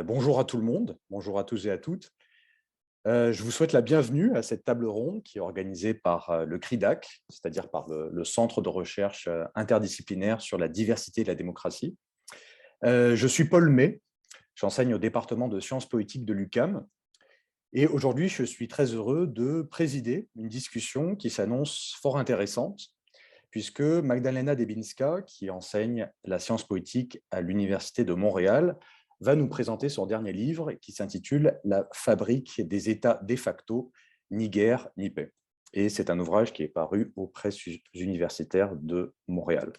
Bonjour à tout le monde, bonjour à tous et à toutes. Je vous souhaite la bienvenue à cette table ronde qui est organisée par le CRIDAC, c'est-à-dire par le Centre de recherche interdisciplinaire sur la diversité et la démocratie. Je suis Paul May, j'enseigne au département de sciences politiques de l'UQAM et aujourd'hui je suis très heureux de présider une discussion qui s'annonce fort intéressante puisque Magdalena Debinska, qui enseigne la science politique à l'Université de Montréal, va nous présenter son dernier livre qui s'intitule « La fabrique des États de facto, ni guerre ni paix ». Et c'est un ouvrage qui est paru aux presses universitaires de Montréal.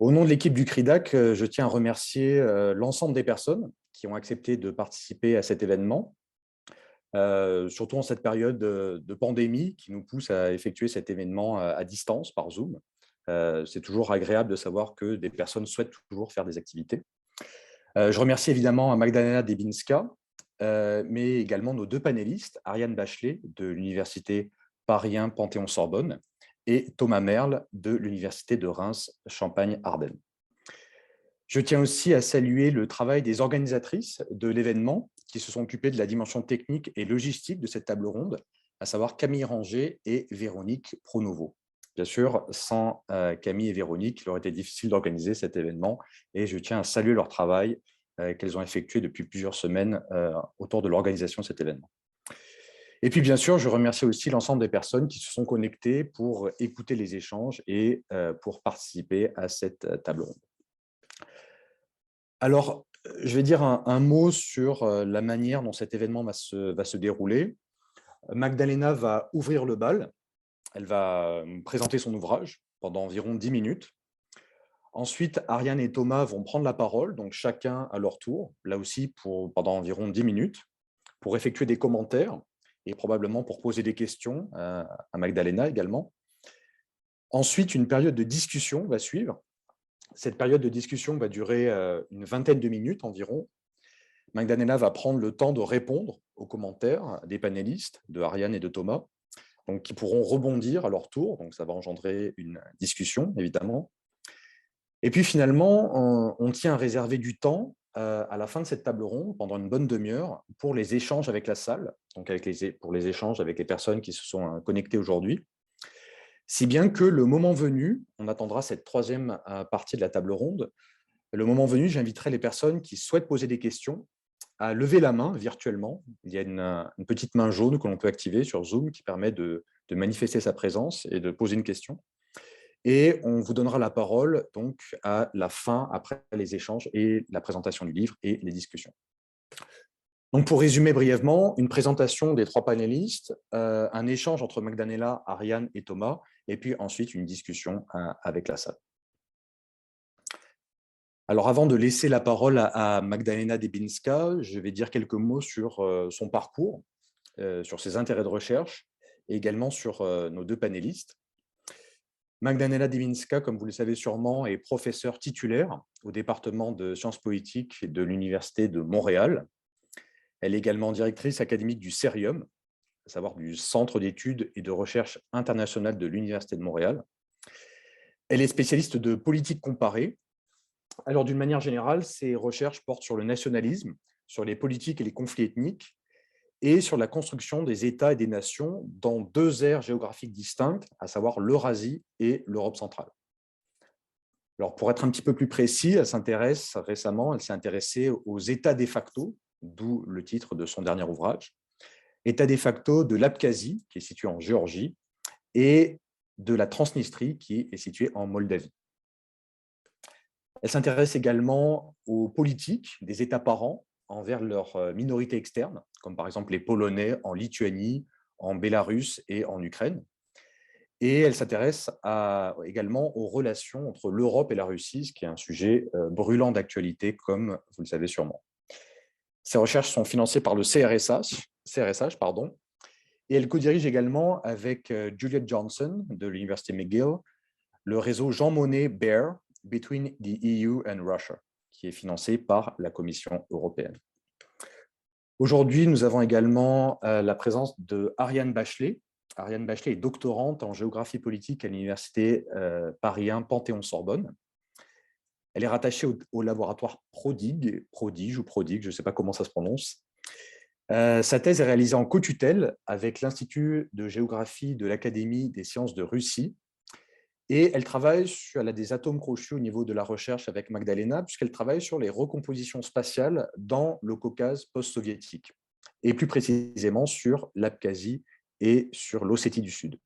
Au nom de l'équipe du CRIDAC, je tiens à remercier l'ensemble des personnes qui ont accepté de participer à cet événement, surtout en cette période de pandémie qui nous pousse à effectuer cet événement à distance par Zoom. C'est toujours agréable de savoir que des personnes souhaitent toujours faire des activités. Je remercie évidemment Magdalena Debinska, mais également nos deux panélistes, Ariane Bachelet de l'Université Paris 1 Panthéon-Sorbonne et Thomas Merle de l'Université de Reims Champagne-Ardenne. Je tiens aussi à saluer le travail des organisatrices de l'événement qui se sont occupées de la dimension technique et logistique de cette table ronde, à savoir Camille Ranger et Véronique Pronovo. Bien sûr, sans Camille et Véronique, il aurait été difficile d'organiser cet événement et je tiens à saluer leur travail qu'elles ont effectué depuis plusieurs semaines autour de l'organisation de cet événement. Et puis, bien sûr, je remercie aussi l'ensemble des personnes qui se sont connectées pour écouter les échanges et pour participer à cette table ronde. Alors, je vais dire un mot sur la manière dont cet événement va se dérouler. Magdalena va ouvrir le bal. Elle va présenter son ouvrage pendant environ 10 minutes. Ensuite, Ariane et Thomas vont prendre la parole, donc chacun à leur tour, là aussi pendant environ 10 minutes, pour effectuer des commentaires et probablement pour poser des questions à Magdalena également. Ensuite, une période de discussion va suivre. Cette période de discussion va durer une vingtaine de minutes environ. Magdalena va prendre le temps de répondre aux commentaires des panélistes, de Ariane et de Thomas, donc qui pourront rebondir à leur tour. Donc, ça va engendrer une discussion, évidemment. Et puis, finalement, on tient à réserver du temps à la fin de cette table ronde, pendant une bonne demi-heure, pour les échanges avec la salle, donc pour les échanges avec les personnes qui se sont connectées aujourd'hui. Si bien que le moment venu, on attendra cette troisième partie de la table ronde, le moment venu, j'inviterai les personnes qui souhaitent poser des questions à lever la main virtuellement. Il y a une petite main jaune que l'on peut activer sur Zoom qui permet de manifester sa présence et de poser une question. Et on vous donnera la parole donc à la fin, après les échanges et la présentation du livre et les discussions. Donc pour résumer brièvement, une présentation des trois panélistes, un échange entre Magdalena, Ariane et Thomas, et puis ensuite une discussion avec la salle. Alors, avant de laisser la parole à Magdalena Debinska, je vais dire quelques mots sur son parcours, sur ses intérêts de recherche et également sur nos deux panélistes. Magdalena Debinska, comme vous le savez sûrement, est professeure titulaire au département de sciences politiques de l'Université de Montréal. Elle est également directrice académique du CERIUM, à savoir du Centre d'études et de recherche internationale de l'Université de Montréal. Elle est spécialiste de politique comparée. Alors, d'une manière générale, ces recherches portent sur le nationalisme, sur les politiques et les conflits ethniques, et sur la construction des États et des nations dans deux aires géographiques distinctes, à savoir l'Eurasie et l'Europe centrale. Alors, pour être un petit peu plus précis, elle s'est intéressée aux États de facto, d'où le titre de son dernier ouvrage, État de facto de l'Abkhazie, qui est situé en Géorgie, et de la Transnistrie, qui est située en Moldavie. Elle s'intéresse également aux politiques des États parents envers leurs minorités externes, comme par exemple les Polonais en Lituanie, en Bélarus et en Ukraine. Et elle s'intéresse également aux relations entre l'Europe et la Russie, ce qui est un sujet brûlant d'actualité, comme vous le savez sûrement. Ces recherches sont financées par le CRSH, et elle co-dirige également avec Juliette Johnson de l'Université McGill le réseau Jean Monnet BEAR, Between the EU and Russia, qui est financé par la Commission européenne. Aujourd'hui, nous avons également la présence de Ariane Bachelet. Ariane Bachelet est doctorante en géographie politique à l'Université Paris 1 Panthéon-Sorbonne. Elle est rattachée au laboratoire Prodige ou Prodigue, je ne sais pas comment ça se prononce. Sa thèse est réalisée en co-tutelle avec l'Institut de géographie de l'Académie des sciences de Russie. Et elle travaille elle a des atomes crochus au niveau de la recherche avec Magdalena, puisqu'elle travaille sur les recompositions spatiales dans le Caucase post-soviétique, et plus précisément sur l'Abkhazie et sur l'Ossétie du Sud.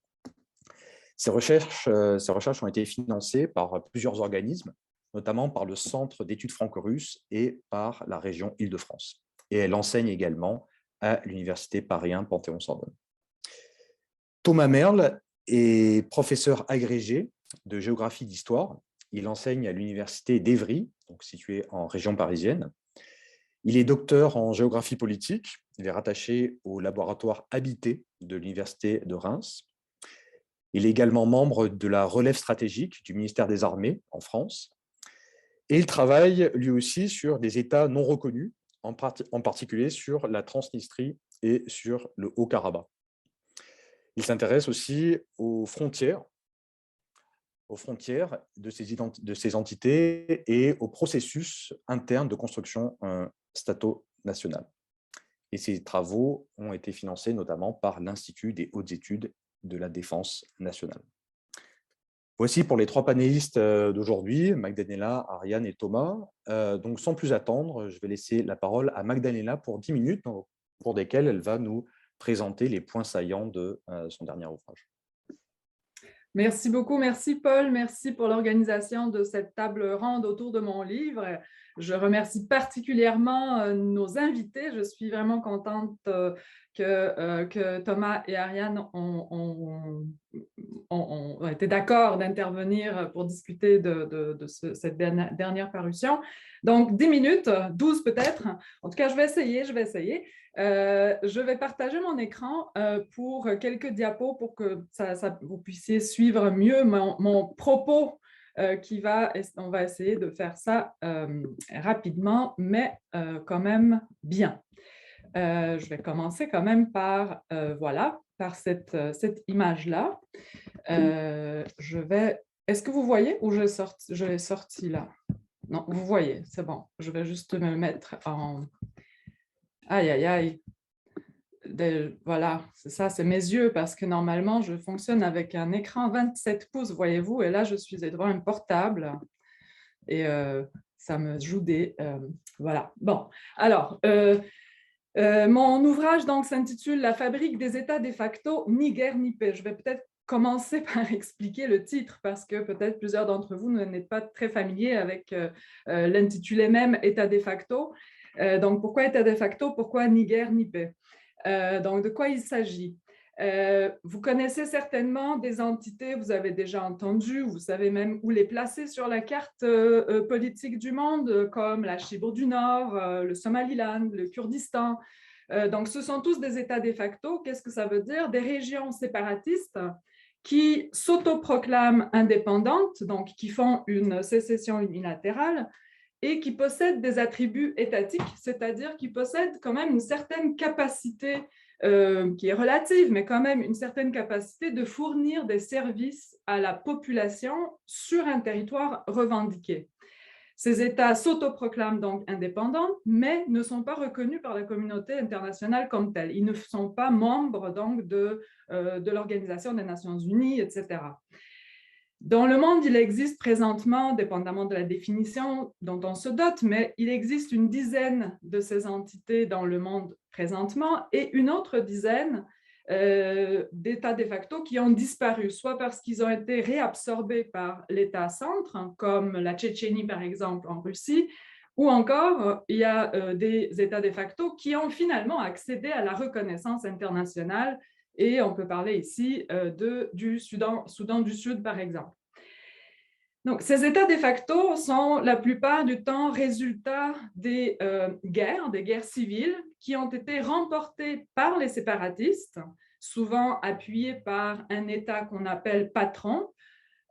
Ces recherches ont été financées par plusieurs organismes, notamment par le Centre d'études franco-russes et par la région Île-de-France. Et elle enseigne également à l'Université Paris 1 Panthéon-Sorbonne. Thomas Merle est professeur agrégé de géographie d'histoire. Il enseigne à l'université d'Évry, donc située en région parisienne. Il est docteur en géographie politique. Il est rattaché au laboratoire Habité de l'université de Reims. Il est également membre de la relève stratégique du ministère des Armées en France. Et il travaille lui aussi sur des États non reconnus, en particulier sur la Transnistrie et sur le Haut-Karabakh. Il s'intéresse aussi aux frontières de ces entités et au processus interne de construction stato-nationale. Et ces travaux ont été financés notamment par l'Institut des hautes études de la défense nationale. Voici pour les 3 panélistes d'aujourd'hui, Magdalena, Ariane et Thomas. Donc sans plus attendre, je vais laisser la parole à Magdalena pour 10 minutes, au cours desquelles elle va nous présenter les points saillants de son dernier ouvrage. Merci beaucoup, merci Paul, merci pour l'organisation de cette table ronde autour de mon livre. Je remercie particulièrement nos invités. Je suis vraiment contente que Thomas et Ariane ont été d'accord d'intervenir pour discuter de cette dernière parution. Donc, 10 minutes, 12 peut-être. En tout cas, je vais essayer. Je vais partager mon écran pour quelques diapos pour que vous puissiez suivre mieux mon propos on va essayer de faire ça rapidement, mais quand même bien. Je vais commencer quand même par cette image-là. Est-ce que vous voyez ou je l'ai sorti là? Non, vous voyez, c'est bon. Je vais juste me mettre en... Aïe, aïe, aïe. Voilà, c'est ça, c'est mes yeux, parce que normalement, je fonctionne avec un écran 27 pouces, voyez-vous, et là, je suis devant un portable, et ça me joue des... voilà, bon. Alors, mon ouvrage donc s'intitule « La fabrique des États de facto, ni guerre ni paix ». Je vais peut-être commencer par expliquer le titre, parce que peut-être plusieurs d'entre vous n'êtes pas très familiers avec l'intitulé même « État de facto ». Donc, pourquoi État de facto? Pourquoi ni guerre ni paix? Donc, de quoi il s'agit? Vous connaissez certainement des entités, vous avez déjà entendu, vous savez même où les placer sur la carte politique du monde, comme la Chypre du Nord, le Somaliland, le Kurdistan. Donc, ce sont tous des États de facto. Qu'est-ce que ça veut dire? Des régions séparatistes qui s'autoproclament indépendantes, donc qui font une sécession unilatérale, et qui possèdent des attributs étatiques, c'est-à-dire qui possèdent quand même une certaine capacité, qui est relative, mais quand même une certaine capacité de fournir des services à la population sur un territoire revendiqué. Ces États s'autoproclament donc indépendants, mais ne sont pas reconnus par la communauté internationale comme tels. Ils ne sont pas membres donc de l'Organisation des Nations Unies, etc. Dans le monde, il existe présentement, dépendamment de la définition dont on se dote, mais il existe une dizaine de ces entités dans le monde présentement et une autre dizaine d'États de facto qui ont disparu, soit parce qu'ils ont été réabsorbés par l'État-centre, comme la Tchétchénie par exemple en Russie, ou encore il y a des États de facto qui ont finalement accédé à la reconnaissance internationale. Et on peut parler ici du Soudan du Sud, par exemple. Donc, ces États de facto sont la plupart du temps résultat des guerres civiles qui ont été remportées par les séparatistes, souvent appuyés par un État qu'on appelle patron.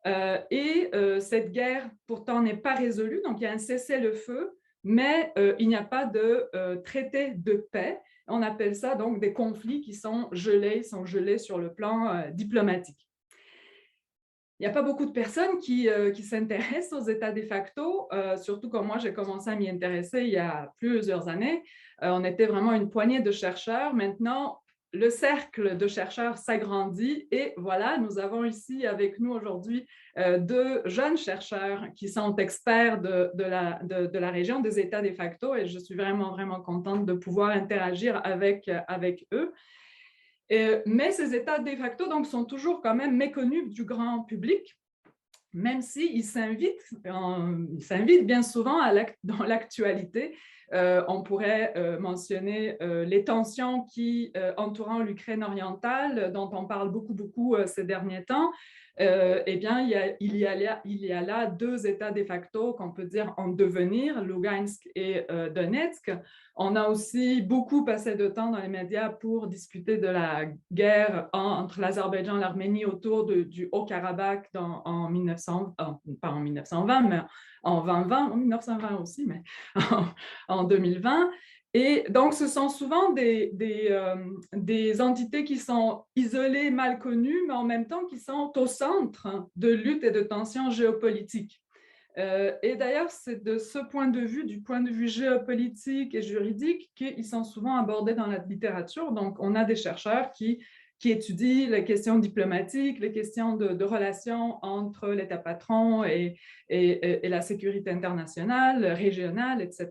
Cette guerre, pourtant, n'est pas résolue. Donc, il y a un cessez-le-feu, mais il n'y a pas de traité de paix. On appelle ça donc des conflits qui sont gelés sur le plan diplomatique. il n'y a pas beaucoup de personnes qui s'intéressent aux États de facto, surtout comme moi, j'ai commencé à m'y intéresser il y a plusieurs années. On était vraiment une poignée de chercheurs. Maintenant, le cercle de chercheurs s'agrandit et voilà, nous avons ici avec nous aujourd'hui deux jeunes chercheurs qui sont experts de la région des États de facto et je suis vraiment, vraiment contente de pouvoir interagir avec eux. Mais ces États de facto donc, sont toujours quand même méconnus du grand public, même s'ils s'invitent bien souvent dans l'actualité. On pourrait mentionner les tensions entourant l'Ukraine orientale, dont on parle beaucoup ces derniers temps. Eh bien, il y a là deux États de facto qu'on peut dire en devenir, Lugansk et Donetsk. On a aussi beaucoup passé de temps dans les médias pour discuter de la guerre entre l'Azerbaïdjan et l'Arménie autour du Haut-Karabakh en 1900, pas en 1920, mais en 2020, en 1920 aussi, mais en 2020. Et donc, ce sont souvent des entités qui sont isolées, mal connues, mais en même temps qui sont au centre de luttes et de tensions géopolitiques. Et d'ailleurs, c'est de ce point de vue, du point de vue géopolitique et juridique, qu'ils sont souvent abordés dans la littérature. Donc, on a des chercheurs qui étudient les questions diplomatiques, les questions de relations entre l'État patron et la sécurité internationale, régionale, etc.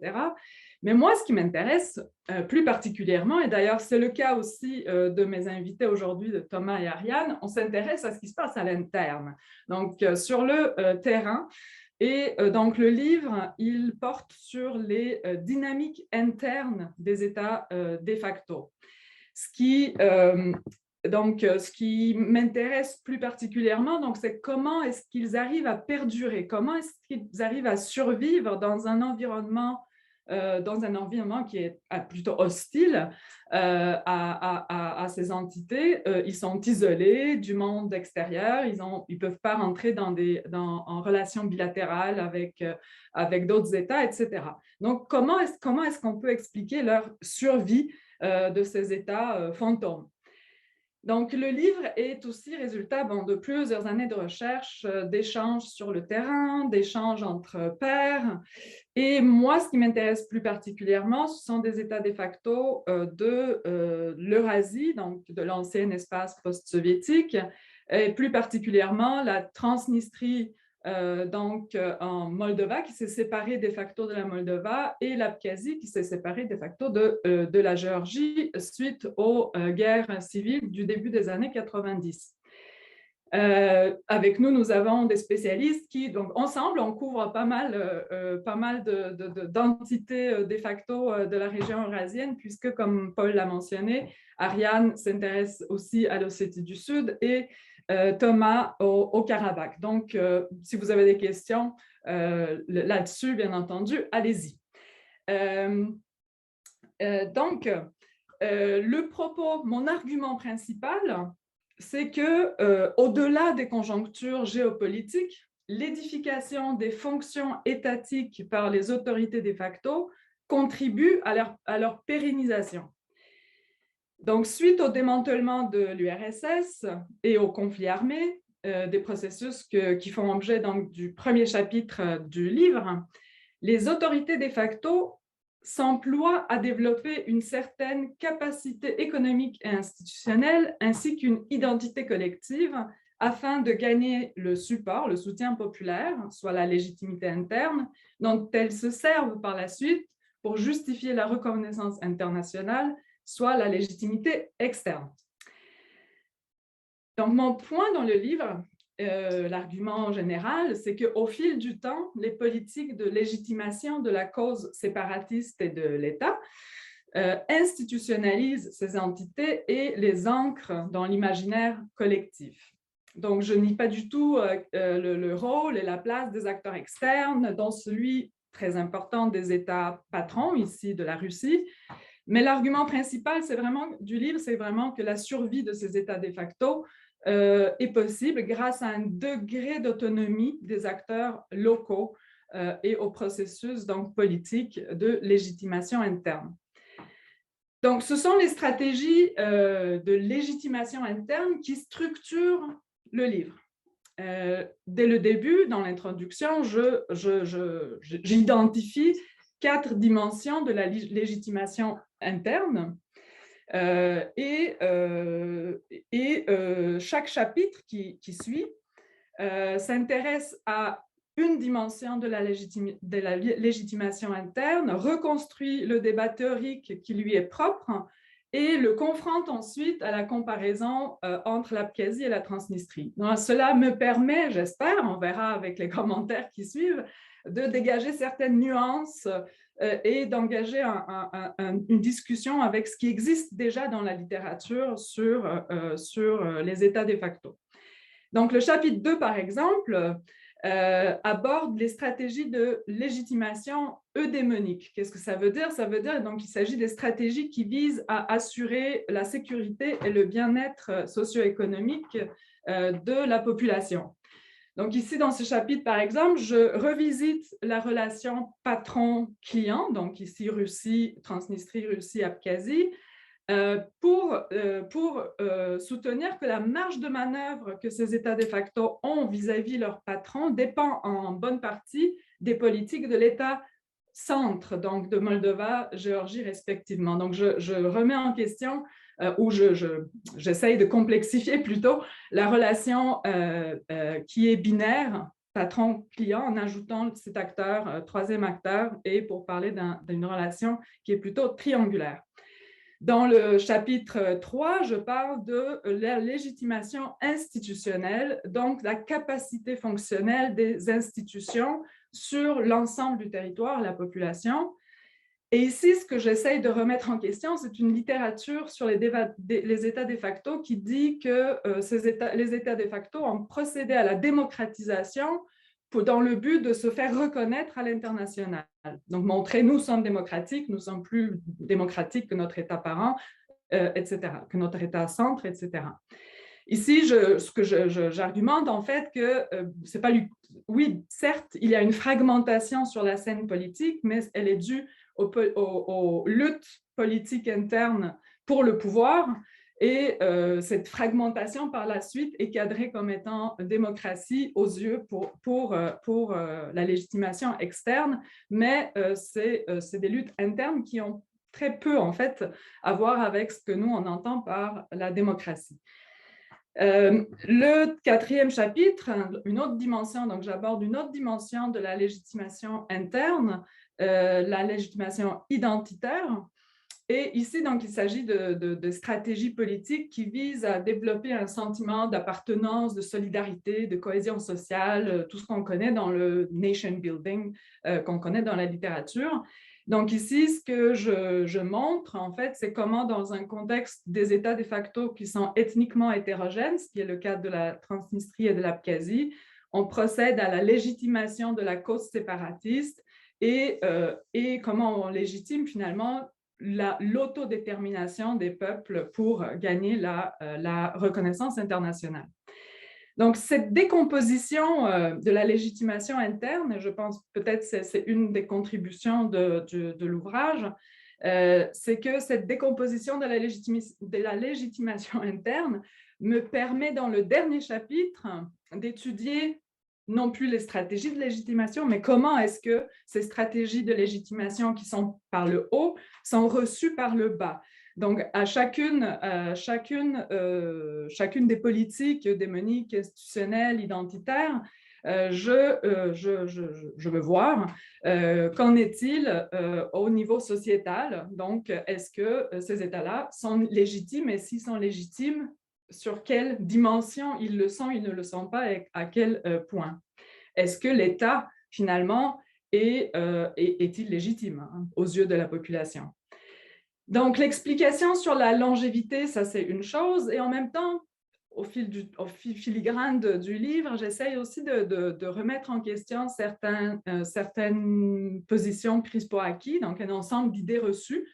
Mais moi, ce qui m'intéresse plus particulièrement, et d'ailleurs c'est le cas aussi de mes invités aujourd'hui, de Thomas et Ariane, on s'intéresse à ce qui se passe à l'interne, donc sur le terrain. Et donc le livre, il porte sur les dynamiques internes des États de facto. Ce qui m'intéresse plus particulièrement, c'est comment est-ce qu'ils arrivent à perdurer, comment est-ce qu'ils arrivent à survivre dans un environnement qui est plutôt hostile à ces entités. Ils sont isolés du monde extérieur, ils ne peuvent pas rentrer en relation bilatérale avec d'autres États, etc. Donc, comment est-ce qu'on peut expliquer leur survie de ces États fantômes? Donc, le livre est aussi résultat de plusieurs années de recherche, d'échanges sur le terrain, d'échanges entre pairs. Et moi, ce qui m'intéresse plus particulièrement, ce sont des États de facto de l'Eurasie, donc de l'ancien espace post-soviétique, et plus particulièrement la Transnistrie, en Moldova, qui s'est séparée de facto de la Moldova, et l'Abkhazie, qui s'est séparée de facto de la Géorgie suite aux guerres civiles du début des années 90. Avec nous, nous avons des spécialistes qui, donc ensemble, on couvre pas mal d'entités de facto de la région eurasienne, puisque, comme Paul l'a mentionné, Ariane s'intéresse aussi à l'Ossétie du Sud et Thomas au Karabakh. Donc, si vous avez des questions là-dessus, bien entendu, allez-y. Le propos, mon argument principal, c'est que, au-delà des conjonctures géopolitiques, l'édification des fonctions étatiques par les autorités de facto contribue à leur pérennisation. Donc, suite au démantèlement de l'URSS et au conflit armé, des processus qui font objet donc, du premier chapitre du livre, les autorités de facto s'emploient à développer une certaine capacité économique et institutionnelle ainsi qu'une identité collective afin de gagner le support, le soutien populaire, soit la légitimité interne, dont elles se servent par la suite pour justifier la reconnaissance internationale, soit la légitimité externe. Donc, mon point dans le livre, l'argument général, c'est qu'au fil du temps, les politiques de légitimation de la cause séparatiste et de l'État institutionnalisent ces entités et les ancrent dans l'imaginaire collectif. Donc, je nie pas du tout le rôle et la place des acteurs externes, dont celui très important des États patrons, ici de la Russie. Mais l'argument principal du livre, c'est vraiment que la survie de ces États de facto est possible grâce à un degré d'autonomie des acteurs locaux et au processus donc, politique de légitimation interne. Donc, ce sont les stratégies de légitimation interne qui structurent le livre. dès le début, dans l'introduction, j'identifie 4 dimensions de la légitimation interne. Chaque chapitre qui suit s'intéresse à une dimension de la légitimation interne, reconstruit le débat théorique qui lui est propre et le confronte ensuite à la comparaison entre l'Abkhazie et la Transnistrie. Donc, cela me permet, j'espère, on verra avec les commentaires qui suivent, de dégager certaines nuances et d'engager une discussion avec ce qui existe déjà dans la littérature sur les États de facto. Donc, le chapitre 2, par exemple, aborde les stratégies de légitimation eudémonique. Qu'est-ce que ça veut dire? Ça veut dire qu'il s'agit des stratégies qui visent à assurer la sécurité et le bien-être socio-économique de la population. Donc ici, dans ce chapitre, par exemple, je revisite la relation patron-client, donc ici Russie, Transnistrie, Russie, Abkhazie, pour soutenir que la marge de manœuvre que ces États de facto ont vis-à-vis leur patron dépend en bonne partie des politiques de l'État centre, donc de Moldova, Géorgie respectivement. Donc je remets en question ou j'essaye de complexifier plutôt la relation qui est binaire, patron-client, en ajoutant cet acteur, troisième acteur, et pour parler d'une relation qui est plutôt triangulaire. Dans le chapitre 3, je parle de la légitimation institutionnelle, donc la capacité fonctionnelle des institutions sur l'ensemble du territoire, la population. Et ici, ce que j'essaye de remettre en question, c'est une littérature sur les États de facto qui dit que les États de facto ont procédé à la démocratisation dans le but de se faire reconnaître à l'international. Donc, montrer, nous sommes démocratiques, nous sommes plus démocratiques que notre État parent, etc., que notre État centre, etc. Ici, j'argumente en fait que c'est pas... Oui, certes, il y a une fragmentation sur la scène politique, mais elle est due aux luttes politiques internes pour le pouvoir. Et cette fragmentation, par la suite, est cadrée comme étant démocratie aux yeux pour la légitimation externe, mais c'est des luttes internes qui ont très peu, en fait, à voir avec ce que nous, on entend par la démocratie. Le 4e chapitre, une autre dimension, donc j'aborde une autre dimension de la légitimation interne, la légitimation identitaire. Et ici, donc, il s'agit de stratégies politiques qui visent à développer un sentiment d'appartenance, de solidarité, de cohésion sociale, tout ce qu'on connaît dans le nation building, qu'on connaît dans la littérature. Donc ici, ce que je montre, en fait, c'est comment dans un contexte des États de facto qui sont ethniquement hétérogènes, ce qui est le cas de la Transnistrie et de l'Abkhazie, on procède à la légitimation de la cause séparatiste et comment on légitime finalement l'autodétermination des peuples pour gagner la reconnaissance internationale. Donc, cette décomposition de la légitimation interne, je pense peut-être que c'est une des contributions de l'ouvrage, c'est que cette décomposition de la légitimation interne me permet, dans le dernier chapitre, d'étudier non plus les stratégies de légitimation, mais comment est-ce que ces stratégies de légitimation qui sont par le haut sont reçues par le bas. Donc, à chacune des politiques démoniques, institutionnelles, identitaires, je veux voir qu'en est-il au niveau sociétal. Donc, est-ce que ces États-là sont légitimes et s'ils sont légitimes, sur quelle dimension ils le sont, ils ne le sont pas et à quel point. Est-ce que l'État, finalement, est-il légitime aux yeux de la population? Donc, l'explication sur la longévité, ça c'est une chose, et en même temps, au filigrane du livre, j'essaye aussi de remettre en question certaines positions prises pour acquis, donc un ensemble d'idées reçues,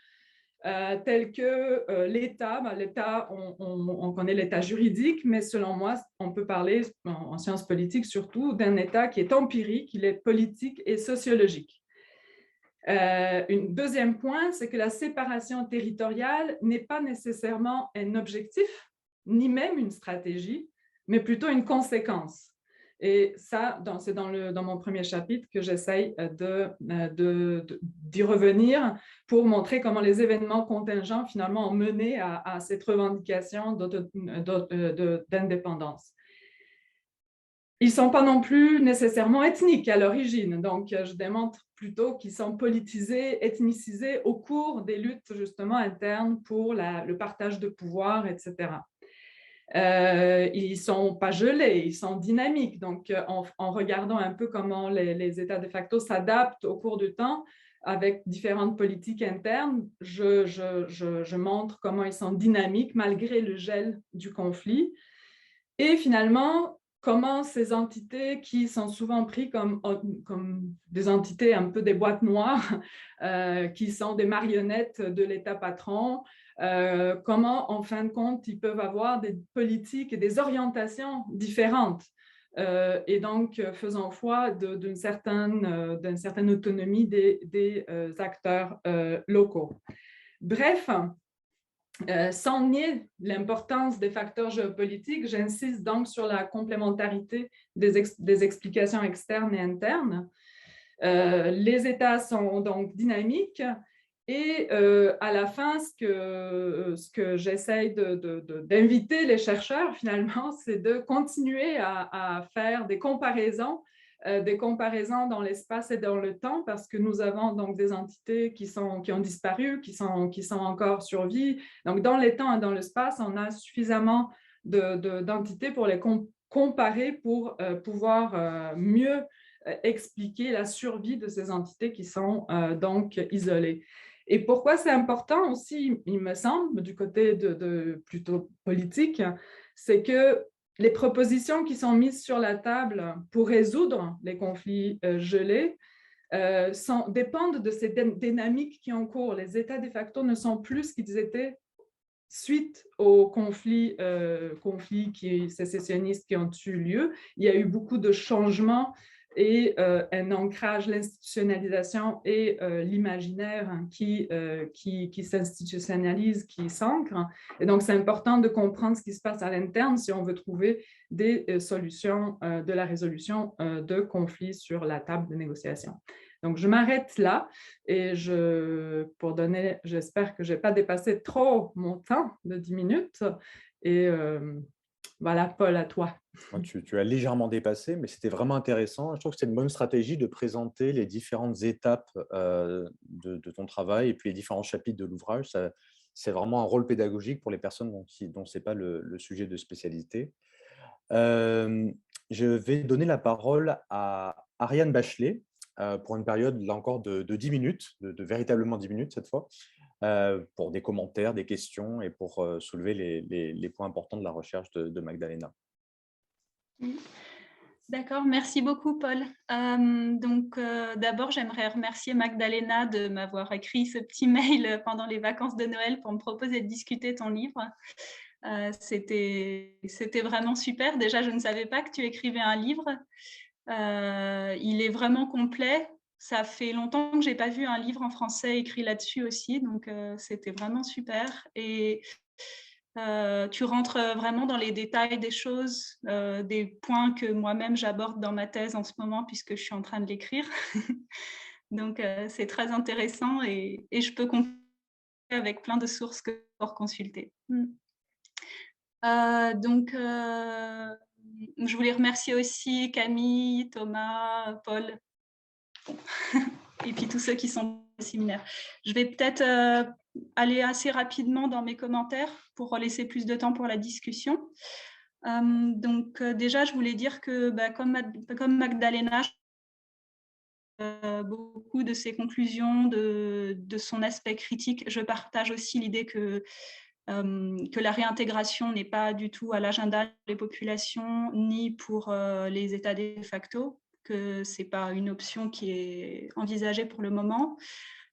telles que l'État. L'État, on connaît l'État juridique, mais selon moi, on peut parler, en sciences politiques surtout, d'un État qui est empirique, il est politique et sociologique. Un deuxième point, c'est que la séparation territoriale n'est pas nécessairement un objectif, ni même une stratégie, mais plutôt une conséquence. Et ça, c'est dans mon premier chapitre que j'essaye d'y revenir pour montrer comment les événements contingents finalement ont mené à cette revendication d'indépendance. Ils ne sont pas non plus nécessairement ethniques à l'origine, donc je démontre plutôt qu'ils sont politisés, ethnicisés au cours des luttes justement internes pour le partage de pouvoir, etc. Ils ne sont pas gelés, ils sont dynamiques. Donc, en regardant un peu comment les États de facto s'adaptent au cours du temps avec différentes politiques internes, je montre comment ils sont dynamiques malgré le gel du conflit. Et finalement, comment ces entités qui sont souvent prises comme des entités un peu des boîtes noires, qui sont des marionnettes de l'État patron, comment, en fin de compte, ils peuvent avoir des politiques et des orientations différentes, et donc faisant foi d'une certaine autonomie des acteurs locaux. Bref, sans nier l'importance des facteurs géopolitiques, j'insiste donc sur la complémentarité des explications externes et internes. Les États sont donc dynamiques et à la fin, ce que j'essaye d'inviter les chercheurs finalement, c'est de continuer à faire des comparaisons dans l'espace et dans le temps, parce que nous avons donc des entités qui ont disparu, qui sont encore sur vie. Donc, dans les temps et dans l'espace, on a suffisamment d'entités pour les comparer pour pouvoir mieux expliquer la survie de ces entités qui sont donc isolées. Et pourquoi c'est important aussi, il me semble, du côté plutôt politique, c'est que les propositions qui sont mises sur la table pour résoudre les conflits gelés dépendent de ces dynamiques qui ont cours. Les États de facto ne sont plus ce qu'ils étaient suite aux conflits sécessionnistes qui ont eu lieu. Il y a eu beaucoup de changements et un ancrage, l'institutionnalisation et l'imaginaire qui s'institutionnalise, qui s'ancre. Et donc, c'est important de comprendre ce qui se passe à l'interne si on veut trouver des solutions de la résolution de conflits sur la table de négociation. Donc, je m'arrête là et j'espère que je n'ai pas dépassé trop mon temps de 10 minutes. Et voilà, Paul, à toi. Tu as légèrement dépassé, mais c'était vraiment intéressant. Je trouve que c'est une bonne stratégie de présenter les différentes étapes de ton travail et puis les différents chapitres de l'ouvrage. C'est vraiment un rôle pédagogique pour les personnes dont ce n'est pas le sujet de spécialité. Je vais donner la parole à Ariane Bachelet pour une période, là encore, de 10 minutes, de véritablement 10 minutes cette fois, pour des commentaires, des questions et pour soulever les points importants de la recherche de Magdalena. D'accord, merci beaucoup, Paul. D'abord, j'aimerais remercier Magdalena de m'avoir écrit ce petit mail pendant les vacances de Noël pour me proposer de discuter ton livre. C'était vraiment super. Déjà, je ne savais pas que tu écrivais un livre. Il est vraiment complet. Ça fait longtemps que je n'ai pas vu un livre en français écrit là-dessus aussi, donc c'était vraiment super. Et tu rentres vraiment dans les détails des choses, des points que moi-même j'aborde dans ma thèse en ce moment puisque je suis en train de l'écrire. Donc, c'est très intéressant et je peux comparer avec plein de sources que je peux consulter. Je voulais remercier aussi Camille, Thomas, Paul, et puis tous ceux qui sont au séminaire. Je vais peut-être aller assez rapidement dans mes commentaires pour laisser plus de temps pour la discussion. Déjà, je voulais dire que comme Magdalena, beaucoup de ses conclusions, de son aspect critique, je partage aussi l'idée que la réintégration n'est pas du tout à l'agenda des populations ni pour les États de facto, que ce n'est pas une option qui est envisagée pour le moment.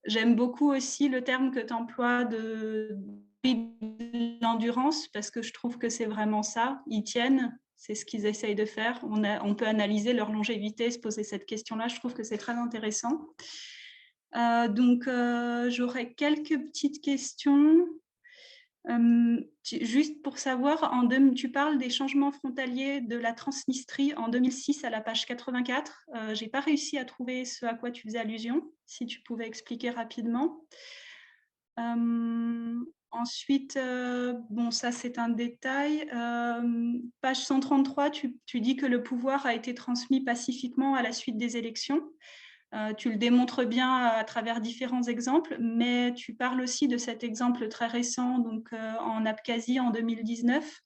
J'aime beaucoup aussi le terme que tu emploies de l'endurance, parce que je trouve que c'est vraiment ça. Ils tiennent, c'est ce qu'ils essayent de faire. On peut analyser leur longévité, se poser cette question-là. Je trouve que c'est très intéressant. J'aurais quelques petites questions. Juste pour savoir, tu parles des changements frontaliers de la Transnistrie en 2006 à la page 84. Je n'ai pas réussi à trouver ce à quoi tu faisais allusion, si tu pouvais expliquer rapidement. Ensuite, bon, ça c'est un détail. Page 133, tu dis que le pouvoir a été transmis pacifiquement à la suite des élections. Tu le démontres bien à travers différents exemples, mais tu parles aussi de cet exemple très récent donc, en Abkhazie en 2019,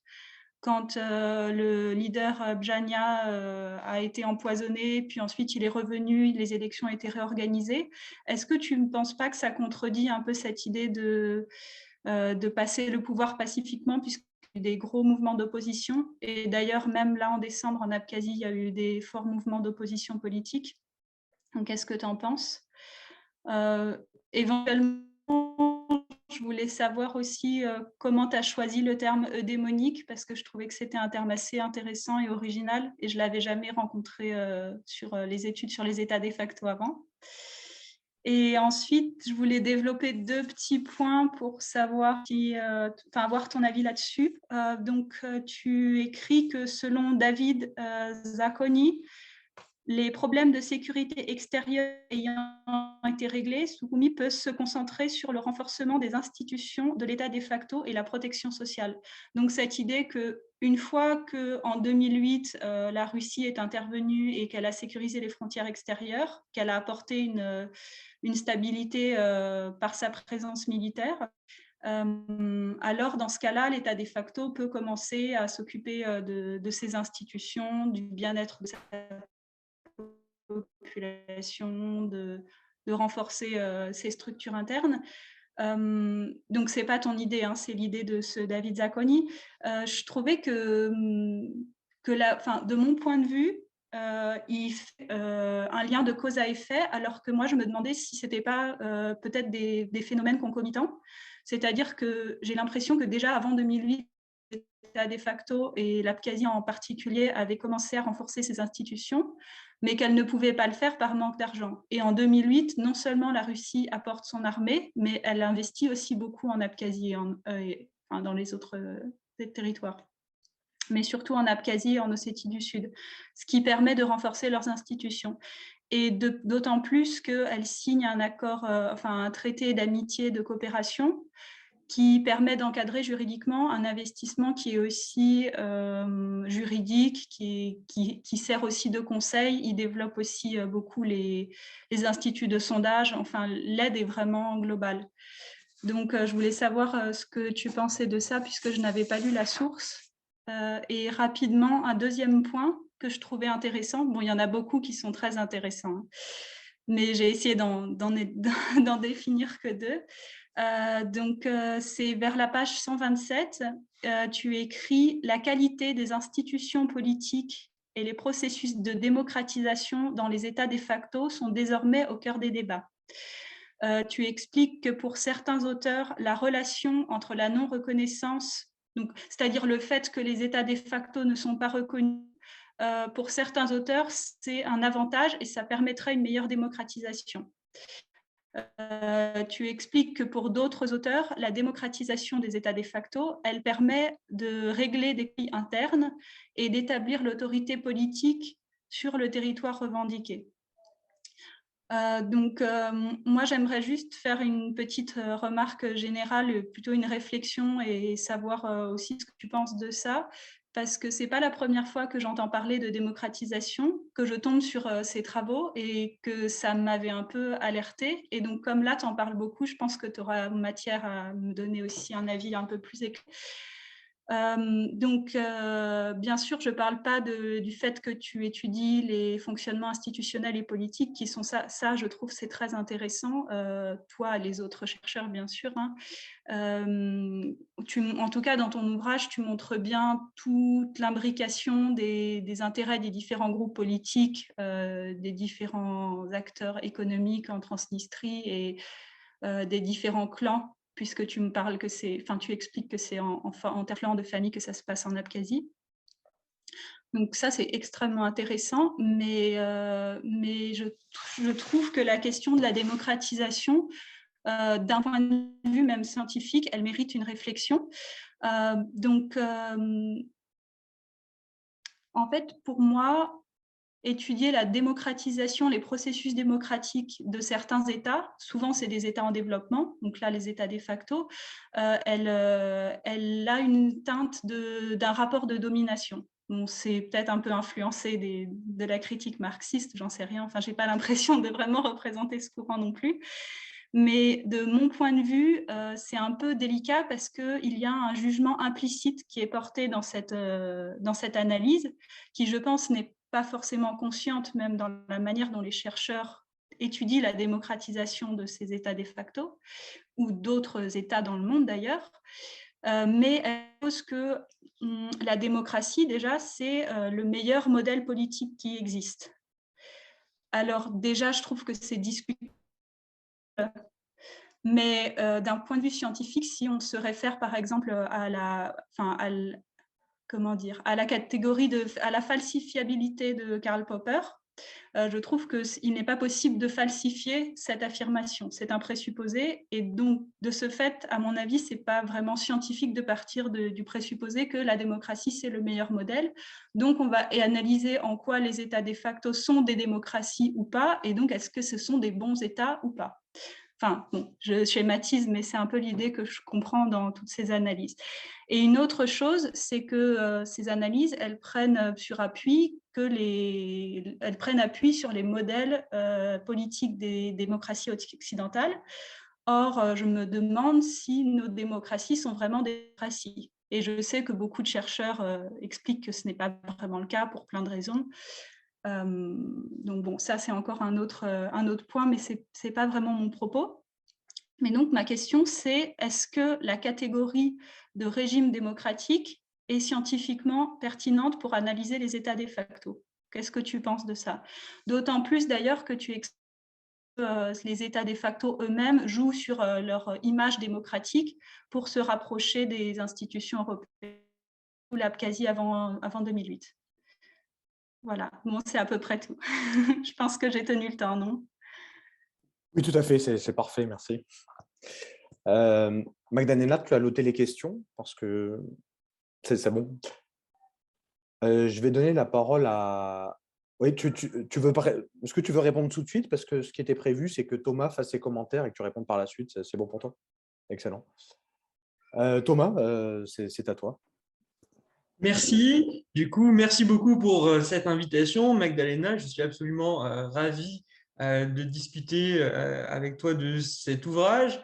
quand le leader Bjania a été empoisonné, puis ensuite il est revenu, les élections ont été réorganisées. Est-ce que tu ne penses pas que ça contredit un peu cette idée de passer le pouvoir pacifiquement, puisqu'il y a eu des gros mouvements d'opposition? Et d'ailleurs, même là, en décembre, en Abkhazie, il y a eu des forts mouvements d'opposition politique. Donc, qu'est-ce que tu en penses? Éventuellement, je voulais savoir aussi comment tu as choisi le terme eudémonique, parce que je trouvais que c'était un terme assez intéressant et original, et je ne l'avais jamais rencontré sur les études sur les états de facto avant. Et ensuite, je voulais développer 2 petits points pour savoir avoir ton avis là-dessus. Donc, tu écris que selon David Zacconi, les problèmes de sécurité extérieure ayant été réglés, Sukhumi peut se concentrer sur le renforcement des institutions de l'État de facto et la protection sociale. Donc cette idée qu'une fois qu'en 2008, la Russie est intervenue et qu'elle a sécurisé les frontières extérieures, qu'elle a apporté une stabilité par sa présence militaire, alors dans ce cas-là, l'État de facto peut commencer à s'occuper de ces institutions, du bien-être de sa population, de renforcer ses structures internes. Donc, ce n'est pas ton idée, hein, c'est l'idée de ce David Zacconi. Je trouvais que de mon point de vue, il fait un lien de cause à effet, alors que moi, je me demandais si ce n'était pas peut-être des phénomènes concomitants. C'est-à-dire que j'ai l'impression que déjà avant 2008, l'État de facto et l'Abkhazie en particulier avaient commencé à renforcer ses institutions, mais qu'elle ne pouvait pas le faire par manque d'argent. Et en 2008, non seulement la Russie apporte son armée, mais elle investit aussi beaucoup en Abkhazie et dans les autres territoires, mais surtout en Abkhazie et en Ossétie du Sud, ce qui permet de renforcer leurs institutions. Et d'autant plus qu'elle signe un accord, un traité d'amitié, de coopération, qui permet d'encadrer juridiquement un investissement qui est aussi juridique, qui sert aussi de conseil. Il développe aussi beaucoup les instituts de sondage. Enfin, l'aide est vraiment globale. Donc, je voulais savoir ce que tu pensais de ça, puisque je n'avais pas lu la source. Et rapidement, un deuxième point que je trouvais intéressant. Bon, il y en a beaucoup qui sont très intéressants, hein, mais j'ai essayé d'en définir que 2. Donc, c'est vers la page 127, tu écris « La qualité des institutions politiques et les processus de démocratisation dans les États de facto sont désormais au cœur des débats. » Tu expliques que pour certains auteurs, la relation entre la non-reconnaissance, c'est-à-dire le fait que les États de facto ne sont pas reconnus, pour certains auteurs, c'est un avantage et ça permettrait une meilleure démocratisation. Tu expliques que pour d'autres auteurs, la démocratisation des États de facto, elle permet de régler des conflits internes et d'établir l'autorité politique sur le territoire revendiqué. Moi, j'aimerais juste faire une petite remarque générale, plutôt une réflexion et savoir aussi ce que tu penses de ça, parce que ce n'est pas la première fois que j'entends parler de démocratisation, que je tombe sur ces travaux et que ça m'avait un peu alertée. Et donc, comme là, tu en parles beaucoup, je pense que tu auras matière à me donner aussi un avis un peu plus éclairé. Bien sûr, je ne parle pas du fait que tu étudies les fonctionnements institutionnels et politiques qui sont ça je trouve, c'est très intéressant. Toi et les autres chercheurs, bien sûr. Hein. En tout cas, dans ton ouvrage, tu montres bien toute l'imbrication des intérêts des différents groupes politiques, des différents acteurs économiques en Transnistrie et des différents clans, puisque tu me parles que tu expliques que c'est en clan de famille que ça se passe en Abkhazie. Donc ça, c'est extrêmement intéressant, mais je trouve que la question de la démocratisation d'un point de vue même scientifique, elle mérite une réflexion. Donc, en fait, pour moi, étudier la démocratisation, les processus démocratiques de certains États, souvent c'est des États en développement, donc là les États de facto, elle a une teinte d'un rapport de domination. Bon, c'est peut-être un peu influencé de la critique marxiste, j'en sais rien, enfin j'ai pas l'impression de vraiment représenter ce courant non plus. Mais de mon point de vue, c'est un peu délicat parce qu'il y a un jugement implicite qui est porté dans cette analyse, qui, je pense, n'est pas forcément consciente, même dans la manière dont les chercheurs étudient la démocratisation de ces États de facto, ou d'autres États dans le monde d'ailleurs. Mais elle pose que la démocratie, déjà, c'est le meilleur modèle politique qui existe. Alors déjà, je trouve que c'est discutable. Mais d'un point de vue scientifique, si on se réfère par exemple à la catégorie à la falsifiabilité de Karl Popper, je trouve qu'il n'est pas possible de falsifier cette affirmation. C'est un présupposé et donc de ce fait, à mon avis, c'est pas vraiment scientifique de partir du présupposé que la démocratie c'est le meilleur modèle. Donc on va analyser en quoi les États de facto sont des démocraties ou pas, et donc est-ce que ce sont des bons États ou pas. Enfin, bon, je schématise, mais c'est un peu l'idée que je comprends dans toutes ces analyses. Et une autre chose, c'est que ces analyses, elles prennent appui sur les modèles politiques des démocraties occidentales. Or, je me demande si nos démocraties sont vraiment des démocraties. Et je sais que beaucoup de chercheurs expliquent que ce n'est pas vraiment le cas pour plein de raisons. Donc bon, ça c'est encore un autre point, mais c'est pas vraiment mon propos. Mais donc ma question c'est, est-ce que la catégorie de régime démocratique est scientifiquement pertinente pour analyser les États de facto? Qu'est-ce que tu penses de ça? D'autant plus d'ailleurs que tu expliques que les États de facto eux-mêmes jouent sur leur image démocratique pour se rapprocher des institutions européennes ou l'Abkhazie avant 2008. Voilà, bon, c'est à peu près tout. Je pense que j'ai tenu le temps, non? Oui, tout à fait, c'est parfait, merci. Magdalena, tu as noté les questions parce que c'est bon. Je vais donner la parole à… Oui, est-ce que tu veux répondre tout de suite? Parce que ce qui était prévu, c'est que Thomas fasse ses commentaires et que tu répondes par la suite. C'est bon pour toi? Excellent. Thomas, c'est à toi. Merci. Du coup, merci beaucoup pour cette invitation, Magdalena. Je suis absolument ravi de discuter avec toi de cet ouvrage,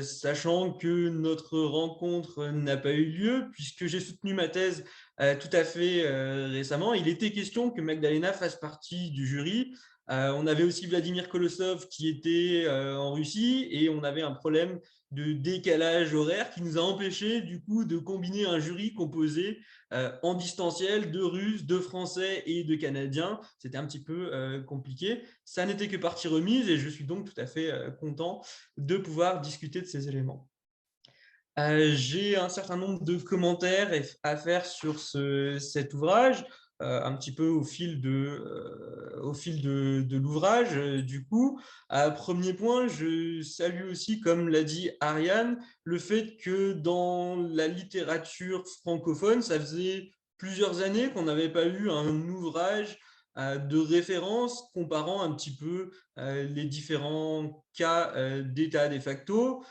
sachant que notre rencontre n'a pas eu lieu puisque j'ai soutenu ma thèse tout à fait récemment. Il était question que Magdalena fasse partie du jury. On avait aussi Vladimir Kolosov qui était en Russie et on avait un problème de décalage horaire qui nous a empêché du coup de combiner un jury composé en distanciel de Russes, de Français et de Canadiens. C'était un petit peu compliqué. Ça n'était que partie remise et je suis donc tout à fait content de pouvoir discuter de ces éléments. J'ai un certain nombre de commentaires à faire sur cet ouvrage, un petit peu au fil de l'ouvrage. Du coup, premier point, je salue aussi, comme l'a dit Ariane, le fait que dans la littérature francophone, ça faisait plusieurs années qu'on n'avait pas eu un ouvrage de référence comparant un petit peu les différents cas d'état de facto.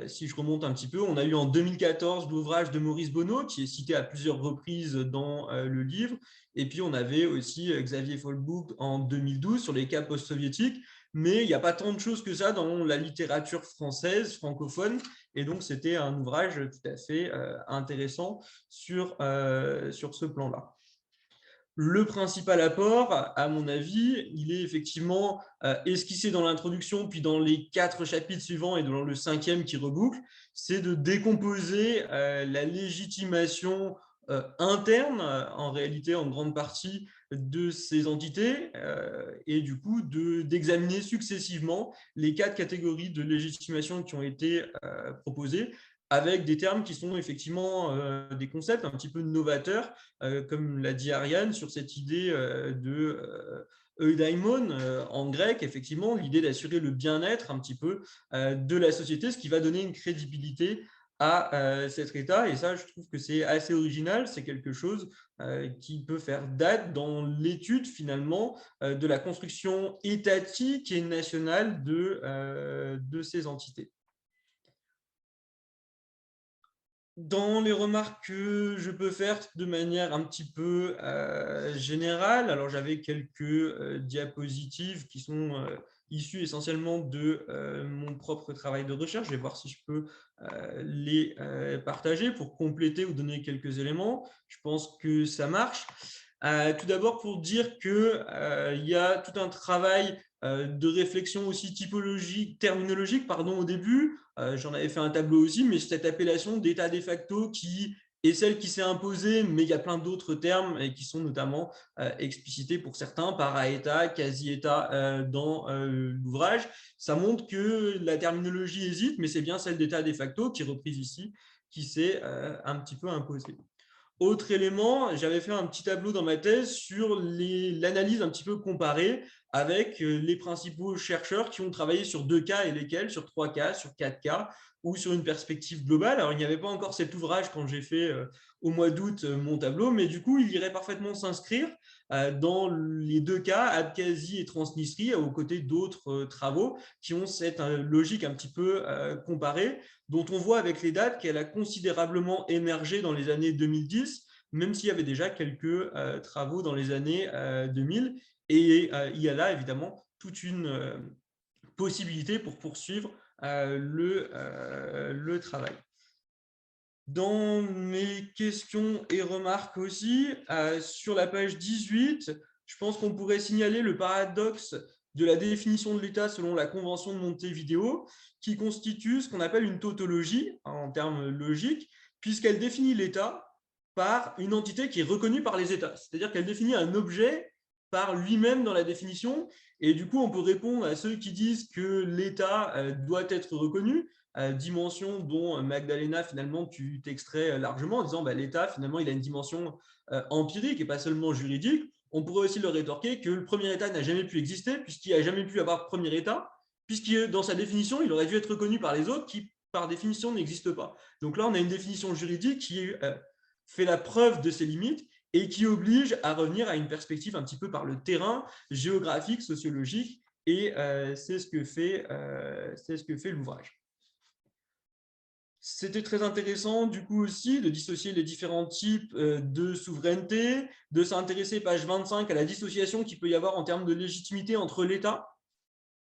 Si je remonte un petit peu, on a eu en 2014 l'ouvrage de Maurice Bonneau, qui est cité à plusieurs reprises dans le livre. Et puis, on avait aussi Xavier Folbourg en 2012 sur les cas post-soviétiques. Mais il n'y a pas tant de choses que ça dans la littérature française, francophone. Et donc, c'était un ouvrage tout à fait intéressant sur ce plan-là. Le principal apport, à mon avis, il est effectivement esquissé dans l'introduction, puis dans les 4 chapitres suivants et dans le 5e qui reboucle, c'est de décomposer la légitimation interne, en réalité en grande partie, de ces entités, et du coup d'examiner successivement les 4 catégories de légitimation qui ont été proposées, avec des termes qui sont effectivement des concepts un petit peu novateurs, comme l'a dit Ariane, sur cette idée eudaimon en grec, effectivement, l'idée d'assurer le bien-être un petit peu de la société, ce qui va donner une crédibilité à cet État. Et ça, je trouve que c'est assez original, c'est quelque chose qui peut faire date dans l'étude finalement de la construction étatique et nationale de ces entités. Dans les remarques que je peux faire de manière un petit peu générale, alors j'avais quelques diapositives qui sont issues essentiellement de mon propre travail de recherche. Je vais voir si je peux les partager pour compléter ou donner quelques éléments. Je pense que ça marche. Tout d'abord pour dire qu'il y a tout un travail de réflexion aussi typologique, terminologique, pardon, au début. J'en avais fait un tableau aussi, mais cette appellation d'état de facto qui est celle qui s'est imposée, mais il y a plein d'autres termes et qui sont notamment explicités pour certains par à-état, quasi-état dans l'ouvrage. Ça montre que la terminologie hésite, mais c'est bien celle d'état de facto qui est reprise ici, qui s'est un petit peu imposée. Autre élément, j'avais fait un petit tableau dans ma thèse sur l'analyse un petit peu comparée avec les principaux chercheurs qui ont travaillé sur 2 cas et lesquels, sur 3 cas, sur 4 cas, ou sur une perspective globale. Alors, il n'y avait pas encore cet ouvrage quand j'ai fait au mois d'août mon tableau, mais du coup, il irait parfaitement s'inscrire dans les 2 cas, Abkhazie et Transnistrie, aux côtés d'autres travaux qui ont cette logique un petit peu comparée, dont on voit avec les dates qu'elle a considérablement émergé dans les années 2010, même s'il y avait déjà quelques travaux dans les années 2000. Et il y a là, évidemment, toute une possibilité pour poursuivre le travail. Dans mes questions et remarques aussi, sur la page 18, je pense qu'on pourrait signaler le paradoxe de la définition de l'État selon la Convention de Montevideo, qui constitue ce qu'on appelle une tautologie, en termes logiques, puisqu'elle définit l'État par une entité qui est reconnue par les États. C'est-à-dire qu'elle définit un objet par lui-même dans la définition. Et du coup, on peut répondre à ceux qui disent que l'État doit être reconnu, dimension dont Magdalena, finalement, tu t'extrais largement en disant l'État, finalement, il a une dimension empirique et pas seulement juridique. On pourrait aussi leur rétorquer que le premier État n'a jamais pu exister puisqu'il n'a jamais pu avoir premier État, puisque dans sa définition, il aurait dû être reconnu par les autres qui, par définition, n'existent pas. Donc là, on a une définition juridique qui fait la preuve de ses limites et qui oblige à revenir à une perspective un petit peu par le terrain, géographique, sociologique, et c'est ce que fait l'ouvrage. C'était très intéressant du coup aussi de dissocier les différents types de souveraineté, de s'intéresser, page 25, à la dissociation qu'il peut y avoir en termes de légitimité entre l'État,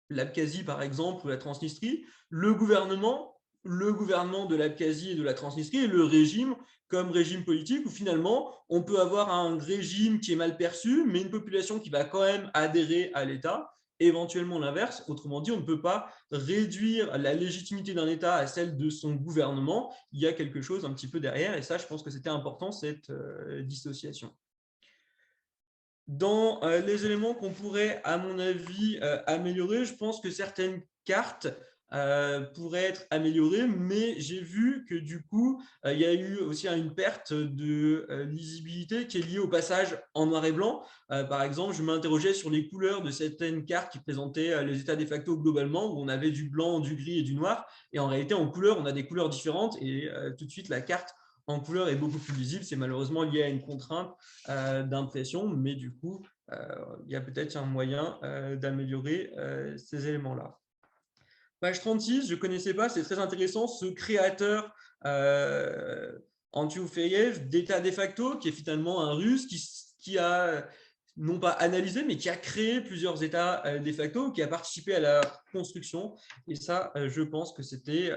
l'Abkhazie par exemple ou la Transnistrie, le gouvernement de l'Abkhazie et de la Transnistrie et le régime comme régime politique où finalement on peut avoir un régime qui est mal perçu mais une population qui va quand même adhérer à l'État, éventuellement l'inverse. Autrement dit, on ne peut pas réduire la légitimité d'un État à celle de son gouvernement. Il y a quelque chose un petit peu derrière et ça, je pense que c'était important, cette dissociation. Dans les éléments qu'on pourrait, à mon avis, améliorer, je pense que certaines cartes pourraient être améliorées, mais j'ai vu que du coup, il y a eu aussi une perte de lisibilité qui est liée au passage en noir et blanc. Par exemple, je m'interrogeais sur les couleurs de certaines cartes qui présentaient les états de facto globalement, où on avait du blanc, du gris et du noir. Et en réalité, en couleur, on a des couleurs différentes et tout de suite, la carte en couleur est beaucoup plus lisible. C'est malheureusement lié à une contrainte d'impression, mais du coup, il y a peut-être un moyen d'améliorer ces éléments-là. Page 36, je ne connaissais pas, c'est très intéressant, ce créateur Antioufeyev d'état de facto, qui est finalement un russe qui a non pas analysé, mais qui a créé plusieurs états de facto, qui a participé à la construction. Et ça, je pense que c'était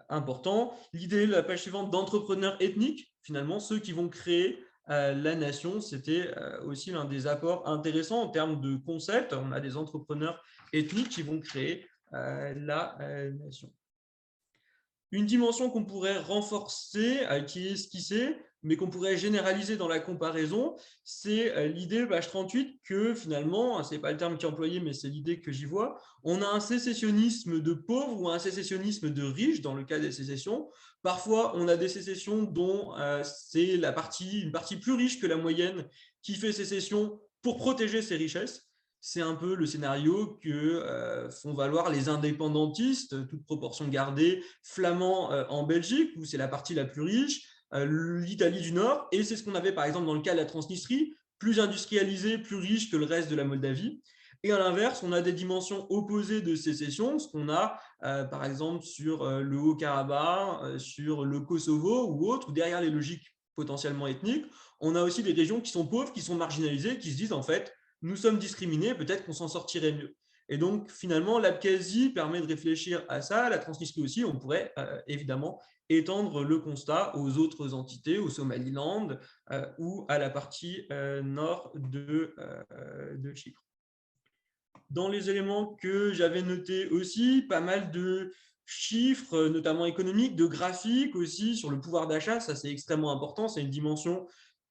important. L'idée, la page suivante, d'entrepreneurs ethniques, finalement, ceux qui vont créer la nation, c'était aussi l'un des apports intéressants en termes de concept. On a des entrepreneurs ethniques qui vont créer la nation. Une dimension qu'on pourrait renforcer, qui est esquissée, mais qu'on pourrait généraliser dans la comparaison, c'est l'idée, page 38, que finalement, ce n'est pas le terme qui est employé, mais c'est l'idée que j'y vois, on a un sécessionnisme de pauvres ou un sécessionnisme de riches dans le cas des sécessions. Parfois, on a des sécessions dont c'est une partie plus riche que la moyenne qui fait sécession pour protéger ces richesses. C'est un peu le scénario que font valoir les indépendantistes, toute proportion gardée, flamands en Belgique, où c'est la partie la plus riche, l'Italie du Nord, et c'est ce qu'on avait par exemple dans le cas de la Transnistrie, plus industrialisée, plus riche que le reste de la Moldavie. Et à l'inverse, on a des dimensions opposées de sécession, ce qu'on a par exemple sur le Haut-Karabakh, sur le Kosovo ou autre, où derrière les logiques potentiellement ethniques, on a aussi des régions qui sont pauvres, qui sont marginalisées, qui se disent en fait, nous sommes discriminés, peut-être qu'on s'en sortirait mieux. Et donc finalement, l'Abkhazie permet de réfléchir à ça, la Transnistrie aussi, on pourrait évidemment étendre le constat aux autres entités, au Somaliland ou à la partie nord de Chypre. Dans les éléments que j'avais notés aussi, pas mal de chiffres, notamment économiques, de graphiques aussi sur le pouvoir d'achat. Ça, c'est extrêmement important. C'est une dimension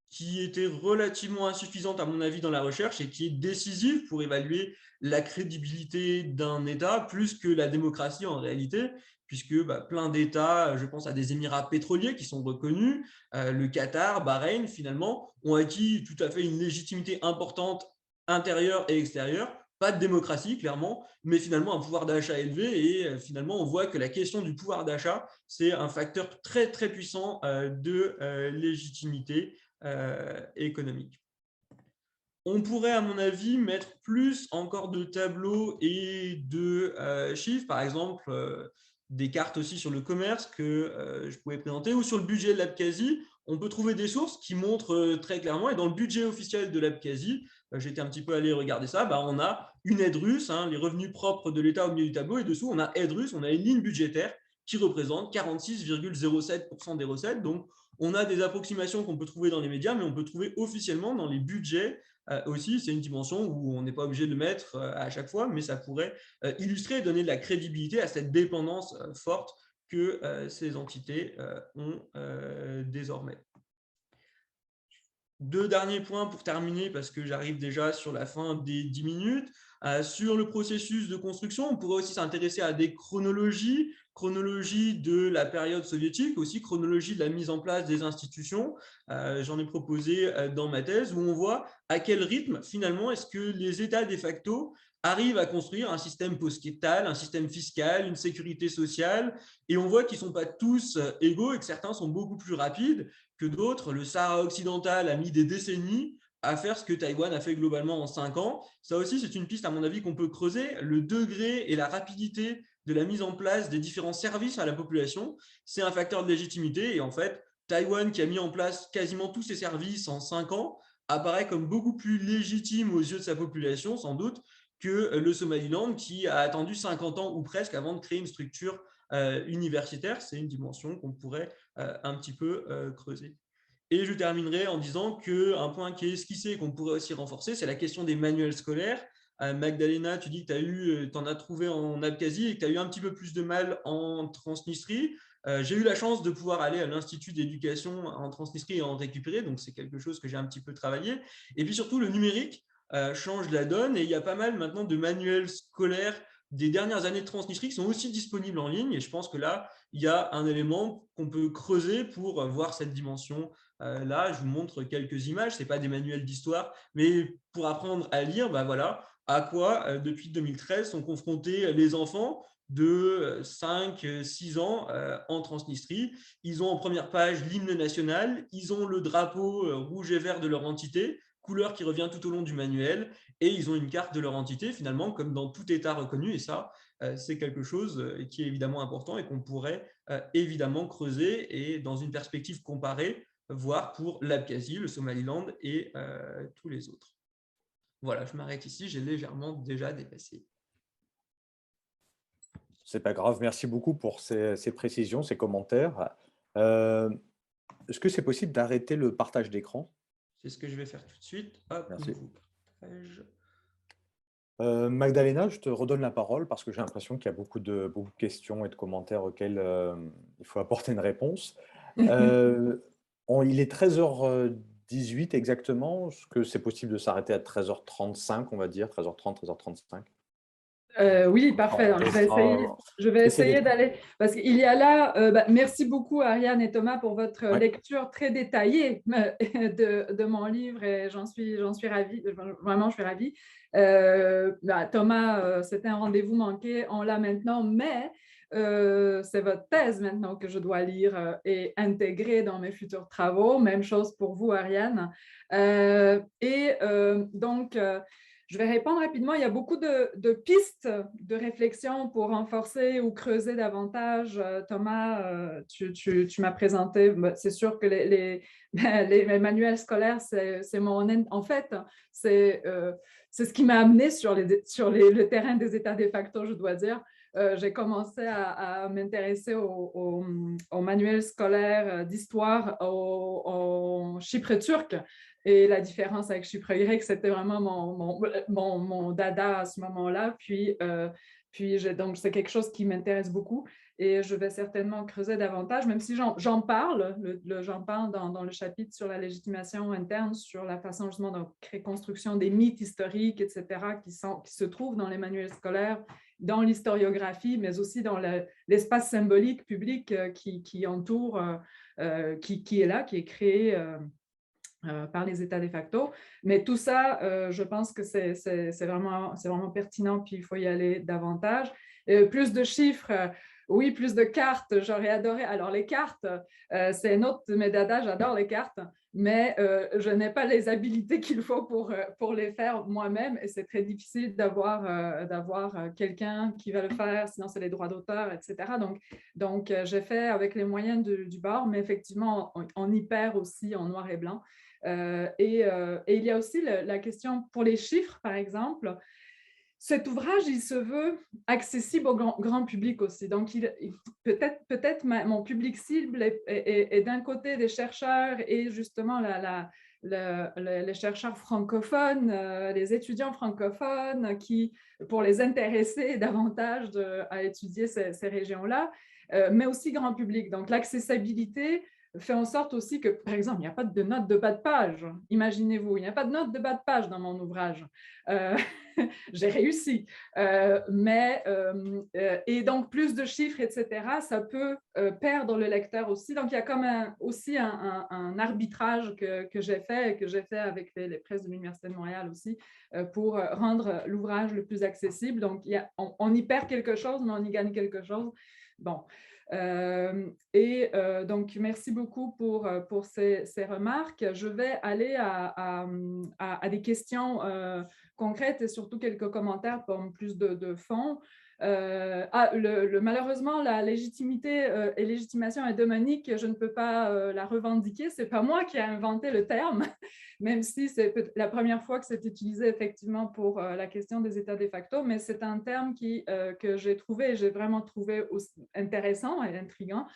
qui était relativement insuffisante, à mon avis, dans la recherche et qui est décisive pour évaluer la crédibilité d'un État, plus que la démocratie en réalité, puisque plein d'États, je pense à des Émirats pétroliers qui sont reconnus, le Qatar, Bahreïn, finalement, ont acquis tout à fait une légitimité importante intérieure et extérieure. Pas de démocratie, clairement, mais finalement un pouvoir d'achat élevé. Et finalement, on voit que la question du pouvoir d'achat, c'est un facteur très, très puissant de légitimité économique. On pourrait, à mon avis, mettre plus encore de tableaux et de chiffres, par exemple, des cartes aussi sur le commerce que je pouvais présenter, ou sur le budget de l'Abkhazie. On peut trouver des sources qui montrent très clairement, et dans le budget officiel de l'Abkhazie, j'étais un petit peu allé regarder ça, on a une aide russe, les revenus propres de l'État au milieu du tableau, et dessous, on a aide russe, on a une ligne budgétaire qui représente 46,07% des recettes. Donc, on a des approximations qu'on peut trouver dans les médias, mais on peut trouver officiellement dans les budgets aussi. C'est une dimension où on n'est pas obligé de le mettre à chaque fois, mais ça pourrait illustrer et donner de la crédibilité à cette dépendance forte que ces entités ont désormais. Deux derniers points pour terminer, parce que j'arrive déjà sur la fin des 10 minutes. Sur le processus de construction, on pourrait aussi s'intéresser à des chronologies, chronologie de la période soviétique, aussi chronologie de la mise en place des institutions. J'en ai proposé dans ma thèse, où on voit à quel rythme, finalement, est-ce que les États de facto arrivent à construire un système postal, un système fiscal, une sécurité sociale, et on voit qu'ils ne sont pas tous égaux et que certains sont beaucoup plus rapides que d'autres. Le Sahara occidental a mis des décennies à faire ce que Taïwan a fait globalement en 5 ans. Ça aussi, c'est une piste, à mon avis, qu'on peut creuser. Le degré et la rapidité de la mise en place des différents services à la population, c'est un facteur de légitimité. Et en fait, Taïwan, qui a mis en place quasiment tous ses services en 5 ans, apparaît comme beaucoup plus légitime aux yeux de sa population, sans doute, que le Somaliland, qui a attendu 50 ans ou presque avant de créer une structure universitaire. C'est une dimension qu'on pourrait un petit peu creuser. Et je terminerai en disant qu'un point qui est esquissé et qu'on pourrait aussi renforcer, c'est la question des manuels scolaires. Magdalena, tu dis que tu en as trouvé en Abkhazie et que tu as eu un petit peu plus de mal en Transnistrie. J'ai eu la chance de pouvoir aller à l'Institut d'éducation en Transnistrie et en récupérer, donc c'est quelque chose que j'ai un petit peu travaillé. Et puis surtout, le numérique change la donne et il y a pas mal maintenant de manuels scolaires des dernières années de Transnistrie qui sont aussi disponibles en ligne. Et je pense que là, il y a un élément qu'on peut creuser pour voir cette dimension. Là, je vous montre quelques images. Ce n'est pas des manuels d'histoire, mais pour apprendre à lire, voilà, à quoi, depuis 2013, sont confrontés les enfants de 5-6 ans en Transnistrie. Ils ont en première page l'hymne national, ils ont le drapeau rouge et vert de leur entité, couleur qui revient tout au long du manuel, et ils ont une carte de leur entité, finalement, comme dans tout État reconnu. Et ça, c'est quelque chose qui est évidemment important et qu'on pourrait évidemment creuser et, dans une perspective comparée, voir pour l'Abkhazie, le Somaliland et tous les autres. Voilà, je m'arrête ici, j'ai légèrement déjà dépassé. C'est pas grave, merci beaucoup pour ces précisions, ces commentaires. Est-ce que c'est possible d'arrêter le partage d'écran? C'est ce que je vais faire tout de suite. Hop, merci. Partage. Magdalena, je te redonne la parole parce que j'ai l'impression qu'il y a beaucoup de questions et de commentaires auxquels il faut apporter une réponse. Il est 13h18 exactement. Est-ce que c'est possible de s'arrêter à 13h35, on va dire, 13h30, 13h35? Oui, parfait. Donc, je vais Essayez essayer de- d'aller, parce qu'il y a là, merci beaucoup Ariane et Thomas pour votre Ouais. lecture très détaillée de mon livre et j'en suis ravie, vraiment je suis ravie. Thomas, c'était un rendez-vous manqué, on l'a maintenant, mais c'est votre thèse maintenant que je dois lire et intégrer dans mes futurs travaux. Même chose pour vous Ariane. Donc, je vais répondre rapidement. Il y a beaucoup de pistes de réflexion pour renforcer ou creuser davantage. Thomas, tu m'as présenté, c'est sûr que les manuels scolaires, c'est mon... En fait, c'est ce qui m'a amené sur le terrain des états de facto, je dois dire. J'ai commencé à m'intéresser aux manuels scolaires d'histoire au Chypre turc. Et la différence avec Chypre grec, c'était vraiment mon dada à ce moment-là. Donc, c'est quelque chose qui m'intéresse beaucoup et je vais certainement creuser davantage, même si j'en parle, j'en parle dans le chapitre sur la légitimation interne, sur la façon justement de reconstruction des mythes historiques, etc., qui se trouvent dans les manuels scolaires, dans l'historiographie, mais aussi dans l'espace symbolique public qui entoure, qui est là, qui est créé par les États de facto. Mais tout ça, je pense que c'est vraiment pertinent, puis il faut y aller davantage. Plus de chiffres, oui, plus de cartes, j'aurais adoré. Alors, les cartes, c'est un autre de mes dadas, j'adore les cartes, mais je n'ai pas les habilités qu'il faut pour les faire moi-même et c'est très difficile d'avoir quelqu'un qui va le faire, sinon c'est les droits d'auteur, etc. Donc j'ai fait avec les moyens du bord, mais effectivement, on y perd aussi en noir et blanc. Et il y a aussi la question pour les chiffres, par exemple. Cet ouvrage, il se veut accessible au grand public aussi. Donc, peut-être mon public cible est d'un côté des chercheurs et justement les chercheurs francophones, les étudiants francophones pour les intéresser davantage à étudier ces régions-là, mais aussi grand public. Donc, l'accessibilité fait en sorte aussi que, par exemple, il n'y a pas de note de bas de page. Imaginez-vous, il n'y a pas de note de bas de page dans mon ouvrage. J'ai réussi. Et donc, plus de chiffres, etc., ça peut perdre le lecteur aussi. Donc, il y a comme aussi un arbitrage que j'ai fait avec les presses de l'Université de Montréal aussi, pour rendre l'ouvrage le plus accessible. Donc, on y perd quelque chose, mais on y gagne quelque chose. Bon. Donc, merci beaucoup pour ces remarques. Je vais aller à des questions concrètes et surtout quelques commentaires pour plus de fond. Malheureusement, la légitimité et légitimation hégémonique, je ne peux pas la revendiquer. Ce n'est pas moi qui ai inventé le terme, même si c'est la première fois que c'est utilisé effectivement pour la question des états de facto, mais c'est un terme que j'ai trouvé, et j'ai vraiment trouvé aussi intéressant et intriguant,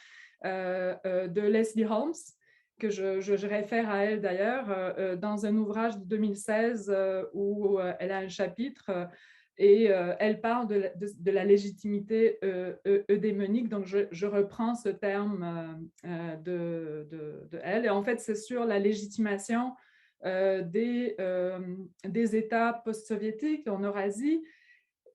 de Leslie Holmes, que je réfère à elle d'ailleurs, dans un ouvrage de 2016 où elle a un chapitre et elle parle de la légitimité eudémonique. Donc, je reprends ce terme de elle. Et en fait, c'est sur la légitimation des États post-soviétiques en Eurasie.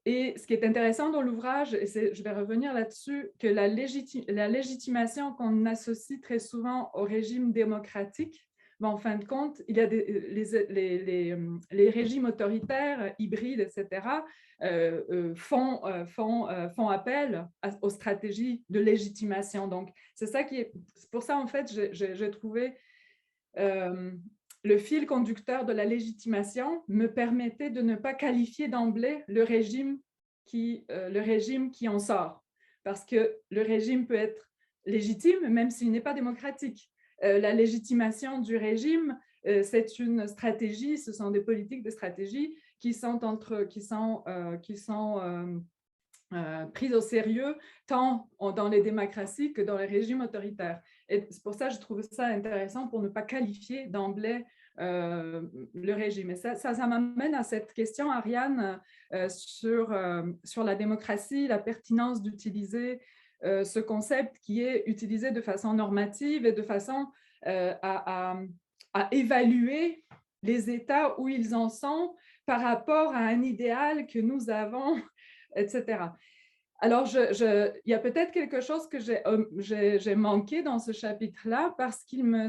Et ce qui est intéressant dans l'ouvrage, et je vais revenir là-dessus, que la légitimation qu'on associe très souvent au régime démocratique, en fin de compte, il y a les régimes autoritaires, hybrides, etc., font appel aux stratégies de légitimation. Donc, c'est pour ça, en fait, j'ai trouvé le fil conducteur de la légitimation me permettait de ne pas qualifier d'emblée le régime qui en sort. Parce que le régime peut être légitime, même s'il n'est pas démocratique. La légitimation du régime, c'est une stratégie, ce sont des politiques, des stratégies qui sont prises au sérieux tant dans les démocraties que dans les régimes autoritaires. Et c'est pour ça que je trouve ça intéressant pour ne pas qualifier d'emblée le régime. Et ça m'amène à cette question, Ariane, sur la démocratie, la pertinence d'utiliser ce concept qui est utilisé de façon normative et de façon à évaluer les États où ils en sont par rapport à un idéal que nous avons etc. Alors, il y a peut-être quelque chose que j'ai manqué dans ce chapitre-là parce qu'il me...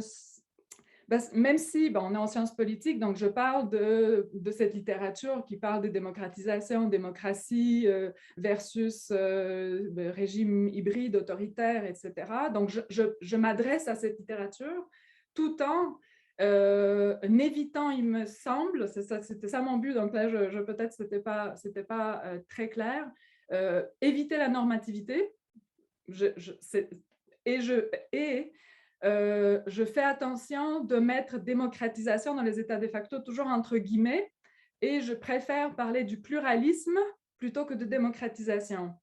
Même si on est en sciences politiques, donc je parle de cette littérature qui parle de démocratisation, démocratie versus régime hybride, autoritaire, etc. Donc, je m'adresse à cette littérature tout en évitant, il me semble, c'était ça mon but, donc là, peut-être ce n'était pas très clair, éviter la normativité, je fais attention de mettre démocratisation dans les états de facto toujours entre guillemets, et je préfère parler du pluralisme plutôt que de démocratisation.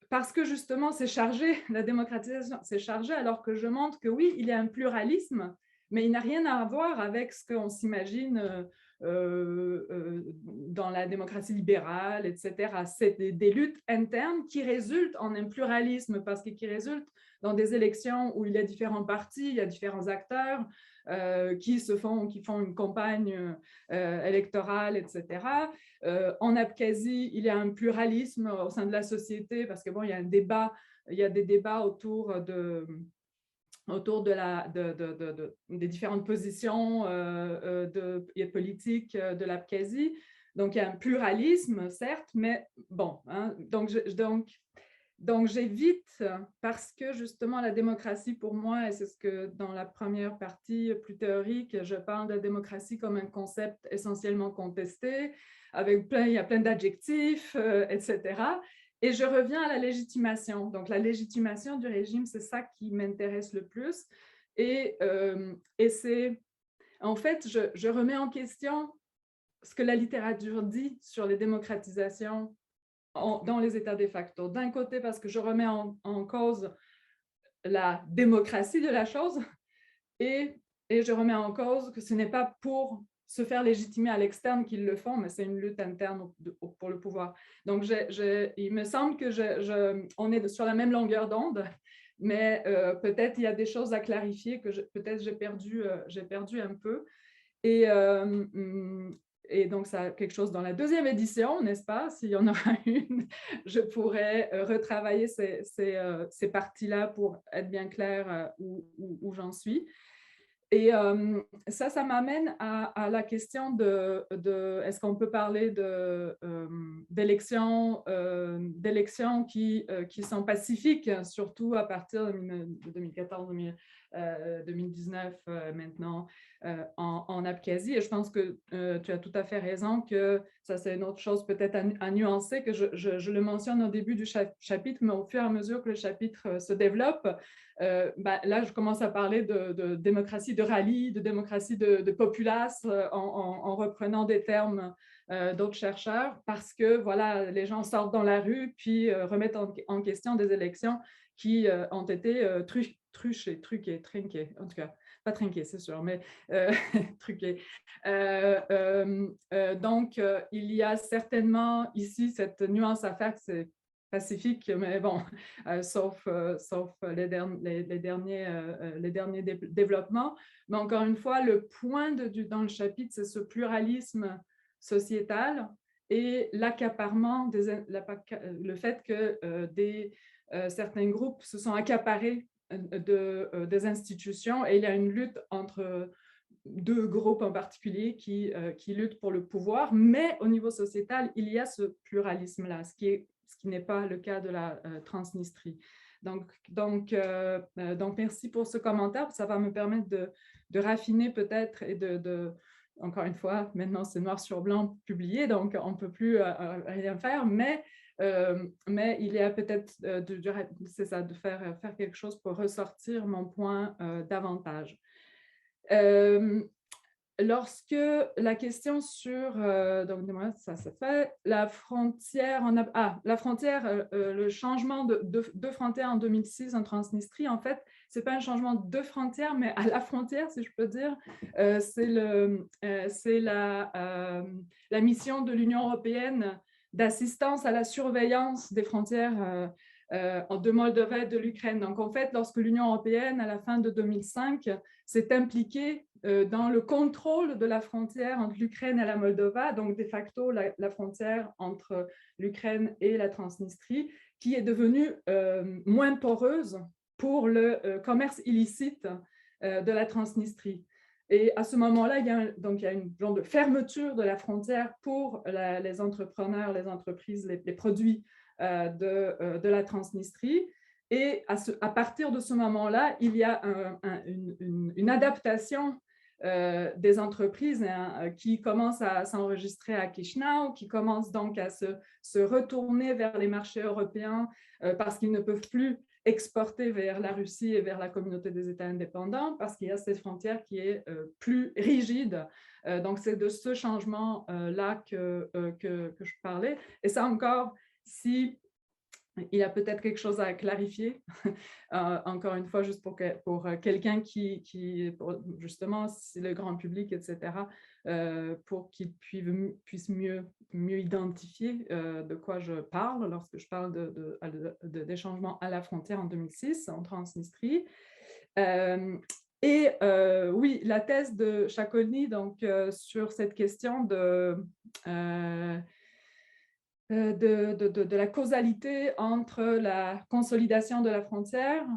Parce que justement, c'est chargé, la démocratisation, c'est chargé, alors que je montre que oui, il y a un pluralisme, mais il n'a rien à voir avec ce qu'on s'imagine dans la démocratie libérale, etc. C'est des luttes internes qui résultent en un pluralisme, parce que qui résultent dans des élections où il y a différents partis, il y a différents acteurs qui font une campagne électorale, etc. En Abkhazie, il y a un pluralisme au sein de la société, parce que il y a des débats autour des différentes positions politiques de l'Abkhazie. Donc, il y a un pluralisme, certes, mais bon, hein, donc j'évite, parce que justement la démocratie pour moi, et c'est ce que dans la première partie plus théorique, je parle de la démocratie comme un concept essentiellement contesté, il y a plein d'adjectifs, etc. Et je reviens à la légitimation. Donc, la légitimation du régime, c'est ça qui m'intéresse le plus. Et c'est, en fait, je remets en question ce que la littérature dit sur les démocratisations dans les états de facto. D'un côté, parce que je remets en cause la démocratie de la chose, et je remets en cause que ce n'est pas pour se faire légitimer à l'externe qu'ils le font, mais c'est une lutte interne pour le pouvoir. Donc, il me semble que on est sur la même longueur d'onde, mais peut-être il y a des choses à clarifier que peut-être j'ai perdu un peu. Et donc, ça a quelque chose dans la deuxième édition, n'est-ce pas? S'il y en aura une, je pourrais retravailler ces parties-là pour être bien clair où j'en suis. Et ça m'amène à la question de est-ce qu'on peut parler d'élections qui sont pacifiques, surtout à partir de 2014, 2019 maintenant en Abkhazie. Et je pense que tu as tout à fait raison que ça, c'est une autre chose peut-être à nuancer, que je le mentionne au début du chapitre, mais au fur et à mesure que le chapitre se développe, là, je commence à parler de démocratie de rallye, de démocratie de populace, en reprenant des termes d'autres chercheurs, parce que voilà, les gens sortent dans la rue puis remettent en question des élections qui ont été truquées, trinquées, en tout cas. Pas trinquées, c'est sûr, mais truquées. Donc, il y a certainement ici cette nuance à faire, que c'est pacifique, mais bon, sauf les derniers développements. Mais encore une fois, le point dans le chapitre, c'est ce pluralisme sociétal et l'accaparement, le fait que certains groupes se sont accaparés des institutions, et il y a une lutte entre deux groupes en particulier qui luttent pour le pouvoir, mais au niveau sociétal, il y a ce pluralisme-là, ce qui n'est pas le cas de la Transnistrie. Donc, merci pour ce commentaire. Ça va me permettre de raffiner peut-être et encore une fois, maintenant c'est noir sur blanc publié, donc on ne peut plus rien faire, mais il y a peut-être c'est ça, de faire quelque chose pour ressortir mon point davantage. Lorsque la question sur, donc ça se fait, la frontière, le changement de frontière en 2006 en Transnistrie, en fait, ce n'est pas un changement de frontière, mais à la frontière, si je peux dire, c'est la mission de l'Union européenne d'assistance à la surveillance des frontières de Moldova et de l'Ukraine. Donc, en fait, lorsque l'Union européenne, à la fin de 2005, s'est impliquée dans le contrôle de la frontière entre l'Ukraine et la Moldova, donc de facto la frontière entre l'Ukraine et la Transnistrie, qui est devenue moins poreuse pour le commerce illicite de la Transnistrie. Et à ce moment-là, il y a une genre de fermeture de la frontière pour les entrepreneurs, les entreprises, les produits de la Transnistrie. Et à partir de ce moment-là, il y a une adaptation des entreprises qui commencent à s'enregistrer à Chișinău, qui commencent donc à se retourner vers les marchés européens parce qu'ils ne peuvent plus exporter vers la Russie et vers la communauté des États indépendants parce qu'il y a cette frontière qui est plus rigide. Donc, c'est de ce changement-là que je parlais. Et ça encore, si il y a peut-être quelque chose à clarifier, encore une fois, juste pour quelqu'un pour justement, si le grand public, etc., pour qu'il puisse mieux identifier de quoi je parle lorsque je parle des changements à la frontière en 2006 en Transnistrie. Oui, la thèse de Chakolny donc, sur cette question de la causalité entre la consolidation de la frontière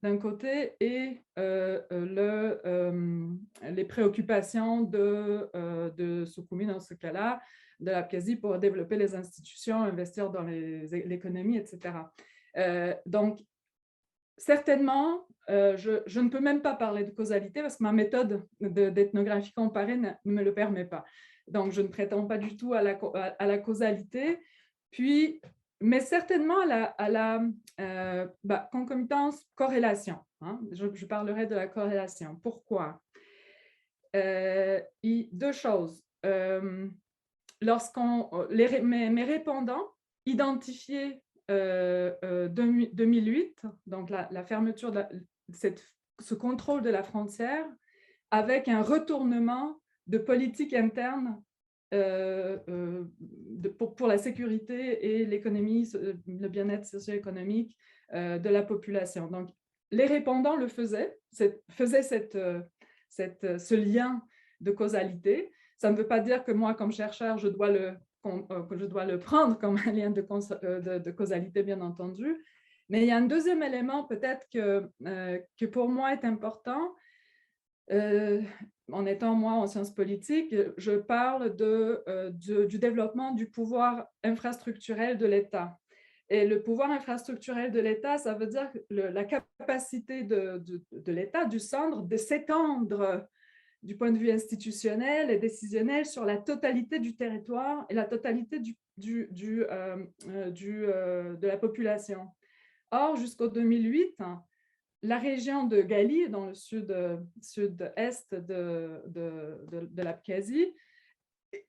d'un côté et les préoccupations de Sukhumi, dans ce cas-là, de l'Abkhazie pour développer les institutions, investir dans l'économie, etc. Donc, certainement, je ne peux même pas parler de causalité parce que ma méthode d'ethnographie comparée ne me le permet pas. Donc, je ne prétends pas du tout à la causalité. Puis, mais certainement à la concomitance, corrélation. Hein? Je parlerai de la corrélation. Pourquoi? Deux choses. Mes répondants identifiaient 2008, donc la fermeture de ce contrôle de la frontière avec un retournement de politique interne pour la sécurité et l'économie, le bien-être socio-économique de la population. Donc, les répondants le faisaient ce lien de causalité. Ça ne veut pas dire que moi, comme chercheur, je dois le prendre comme un lien de causalité, bien entendu. Mais il y a un deuxième élément peut-être que pour moi est important. En étant moi en sciences politiques, je parle du développement du pouvoir infrastructurel de l'État. Et le pouvoir infrastructurel de l'État, ça veut dire la capacité de l'État, du centre, de s'étendre du point de vue institutionnel et décisionnel sur la totalité du territoire et la totalité de la population. Or, jusqu'au 2008, la région de Gali, dans le sud-est de l'Abkhazie,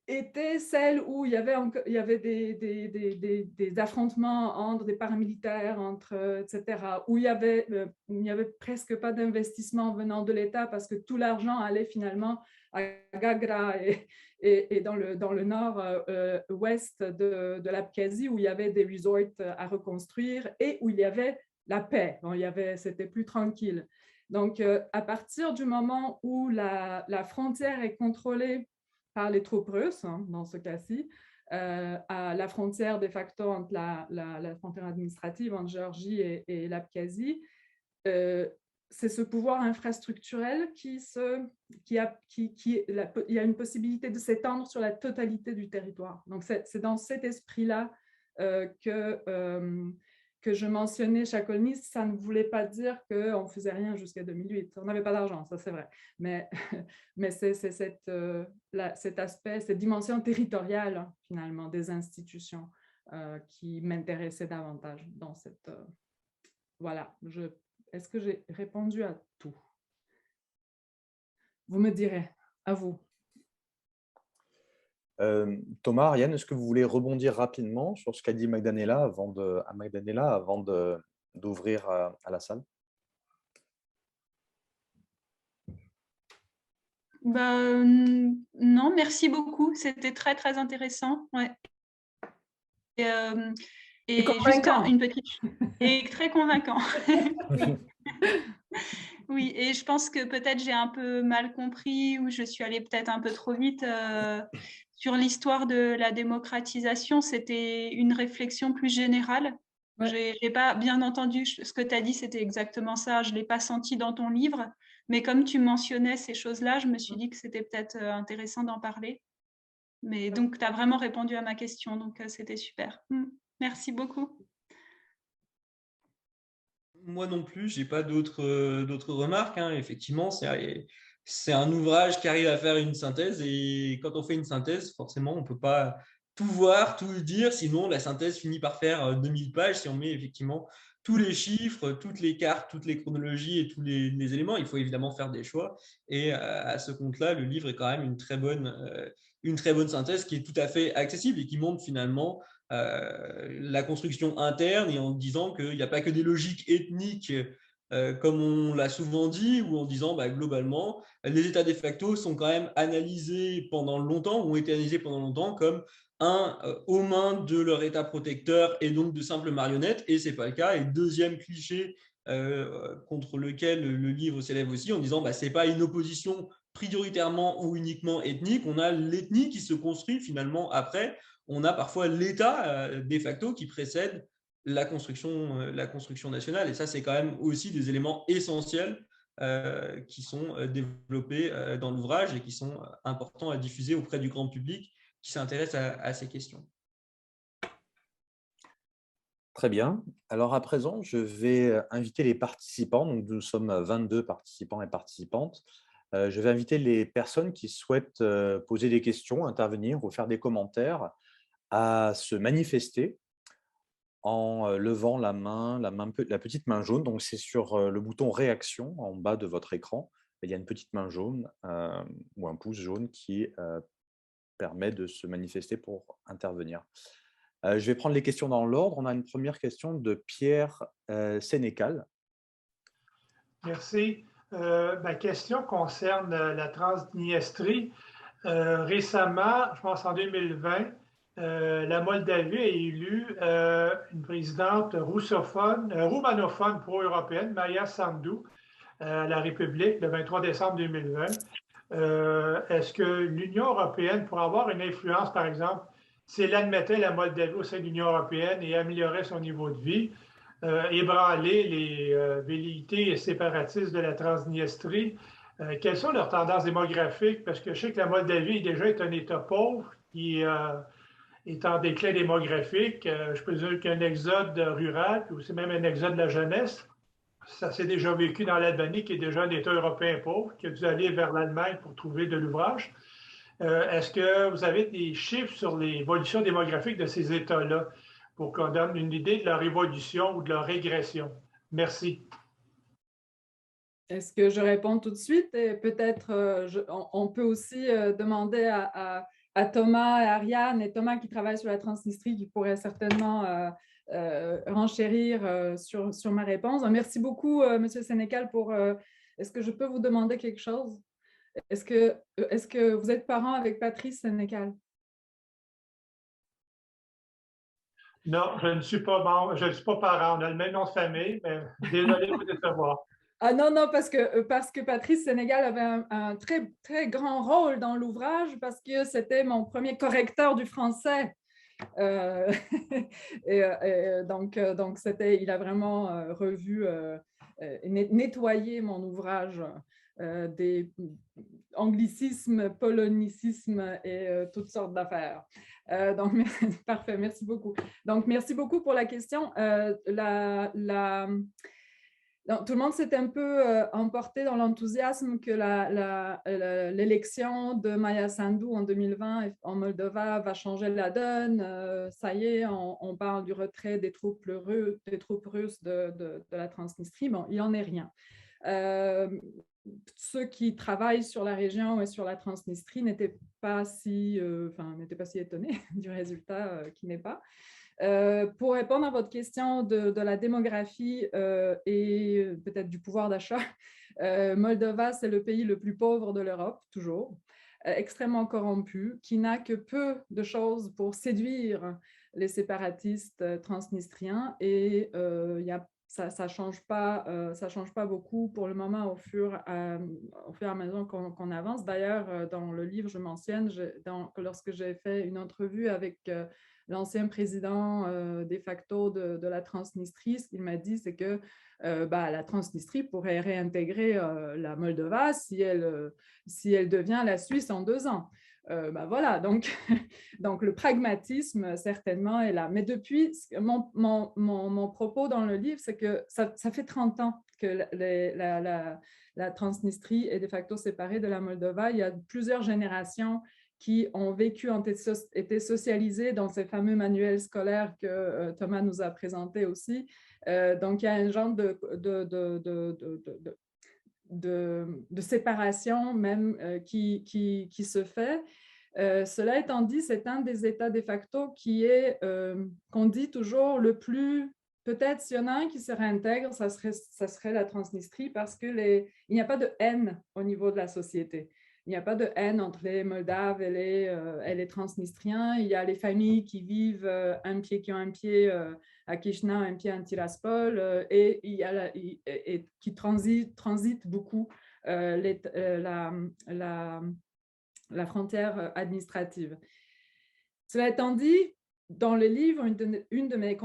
était celle où il y avait des affrontements entre des paramilitaires, etc., où il n'y avait presque pas d'investissement venant de l'État parce que tout l'argent allait finalement à Gagra et dans le nord-ouest de l'Abkhazie, où il y avait des resorts à reconstruire et où il y avait la paix. Bon, c'était plus tranquille. Donc, à partir du moment où la frontière est contrôlée par les troupes russes, hein, dans ce cas-ci, à la frontière de facto entre la frontière administrative entre Géorgie et l'Abkhazie, c'est ce pouvoir infrastructurel il y a une possibilité de s'étendre sur la totalité du territoire. Donc, c'est dans cet esprit-là que je mentionnais Chakolny. Ça ne voulait pas dire qu'on ne faisait rien jusqu'à 2008. On n'avait pas d'argent, ça c'est vrai. Mais c'est cet aspect, cette dimension territoriale, finalement, des institutions qui m'intéressait davantage dans cette... voilà. Est-ce que j'ai répondu à tout? Vous me direz, à vous. Thomas, Ariane, est-ce que vous voulez rebondir rapidement sur ce qu'a dit Magdalena avant d'ouvrir à la salle? Non, merci beaucoup. C'était très, très intéressant. Ouais. Et juste une petite... Et très convaincant. Oui. Oui, et je pense que peut-être j'ai un peu mal compris ou je suis allée peut-être un peu trop vite sur l'histoire de la démocratisation. C'était une réflexion plus générale. Ouais. Je n'ai pas bien entendu ce que tu as dit, c'était exactement ça. Je ne l'ai pas senti dans ton livre, mais comme tu mentionnais ces choses-là, je me suis dit que c'était peut-être intéressant d'en parler. Mais donc, tu as vraiment répondu à ma question, donc c'était super. Merci beaucoup. Moi non plus, j'ai pas d'autres remarques, hein. Effectivement, c'est un ouvrage qui arrive à faire une synthèse et quand on fait une synthèse, forcément, on peut pas tout voir, tout dire, sinon la synthèse finit par faire 2000 pages si on met effectivement tous les chiffres, toutes les cartes, toutes les chronologies et tous les éléments. Il faut évidemment faire des choix et à ce compte-là, le livre est quand même une très bonne synthèse qui est tout à fait accessible et qui montre finalement la construction interne et en disant qu'il n'y a pas que des logiques ethniques comme on l'a souvent dit, ou en disant globalement, les États de facto sont quand même analysés pendant longtemps, ont été analysés pendant longtemps comme aux mains de leur État protecteur et donc de simples marionnettes, et ce n'est pas le cas. Et deuxième cliché contre lequel le livre s'élève aussi, en disant ce n'est pas une opposition prioritairement ou uniquement ethnique, on a l'ethnie qui se construit finalement après, on a parfois l'État de facto qui précède la construction nationale. Et ça, c'est quand même aussi des éléments essentiels qui sont développés dans l'ouvrage et qui sont importants à diffuser auprès du grand public qui s'intéresse à ces questions. Très bien. Alors à présent, je vais inviter les participants. Donc, nous sommes 22 participants et participantes. Je vais inviter les personnes qui souhaitent poser des questions, intervenir ou faire des commentaires à se manifester en levant la petite main jaune. Donc, c'est sur le bouton réaction en bas de votre écran. Il y a une petite main jaune ou un pouce jaune qui permet de se manifester pour intervenir. Je vais prendre les questions dans l'ordre. On a une première question de Pierre Sénécal. Merci. Ma question concerne la Transnistrie. Récemment, je pense en 2020, la Moldavie a élu une présidente roumanophone pro-européenne, Maia Sandu, à la République le 23 décembre 2020. Est-ce que l'Union européenne pourrait avoir une influence, par exemple, si elle admettait la Moldavie au sein de l'Union européenne et améliorait son niveau de vie, ébranler les velléités séparatistes de la Transnistrie? Quelles sont leurs tendances démographiques? Parce que je sais que la Moldavie déjà est un État pauvre qui est en déclin démographique. Je peux dire qu'il y a un exode rural, puis aussi même un exode de la jeunesse. Ça s'est déjà vécu dans l'Albanie, qui est déjà un État européen pauvre, qui a dû aller vers l'Allemagne pour trouver de l'ouvrage. Est-ce que vous avez des chiffres sur l'évolution démographique de ces États-là pour qu'on donne une idée de leur évolution ou de leur régression? Merci. Est-ce que je réponds tout de suite? Et peut-être on peut aussi demander à Thomas et Ariane, et Thomas qui travaille sur la Transnistrie, qui pourrait certainement renchérir sur ma réponse. Merci beaucoup, M. Sénécal, est-ce que je peux vous demander quelque chose? Est-ce que vous êtes parent avec Patrice Sénécal? Non, je ne suis pas parent. On a le même nom de famille, mais désolé de vous décevoir. Ah non, parce que Patrice Sénégal avait un très, très grand rôle dans l'ouvrage parce que c'était mon premier correcteur du français. Donc, il a vraiment revu, nettoyé mon ouvrage des anglicismes, polonicismes et toutes sortes d'affaires. Donc, parfait, merci beaucoup. Donc, merci beaucoup pour la question. Donc, tout le monde s'est un peu emporté dans l'enthousiasme que l'élection de Maia Sandu en 2020 en Moldova va changer la donne. Ça y est, on parle du retrait des troupes russes de la Transnistrie. Bon, il n'en est rien. Ceux qui travaillent sur la région et sur la Transnistrie n'étaient pas si étonnés du résultat qui n'est pas. Pour répondre à votre question de la démographie et peut-être du pouvoir d'achat, Moldova, c'est le pays le plus pauvre de l'Europe, toujours, extrêmement corrompu, qui n'a que peu de choses pour séduire les séparatistes transnistriens. Et il y a ça change pas beaucoup pour le moment au fur et à mesure qu'on avance. D'ailleurs, dans le livre, je mentionne que lorsque j'ai fait une entrevue avec l'ancien président de facto de la Transnistrie, ce qu'il m'a dit, c'est que la Transnistrie pourrait réintégrer la Moldova si elle devient la Suisse en 2 ans. Voilà, donc, donc le pragmatisme certainement est là. Mais depuis, mon propos dans le livre, c'est que ça fait 30 ans que la Transnistrie est de facto séparée de la Moldova. Il y a plusieurs générations qui ont vécu, ont été socialisées dans ces fameux manuels scolaires que Thomas nous a présentés aussi. Donc, il y a un genre de séparation même qui se fait. Cela étant dit, c'est un des États de facto qui est, qu'on dit toujours, le plus, peut-être s'il y en a un qui se réintègre, ça serait la Transnistrie parce qu'il n'y a pas de haine au niveau de la société. Il n'y a pas de haine entre les Moldaves et les Transnistriens. Il y a les familles qui vivent qui ont un pied à Chișinău, un pied à Tiraspol, et qui transitent beaucoup la frontière administrative. Cela étant dit, dans le livre, une de mes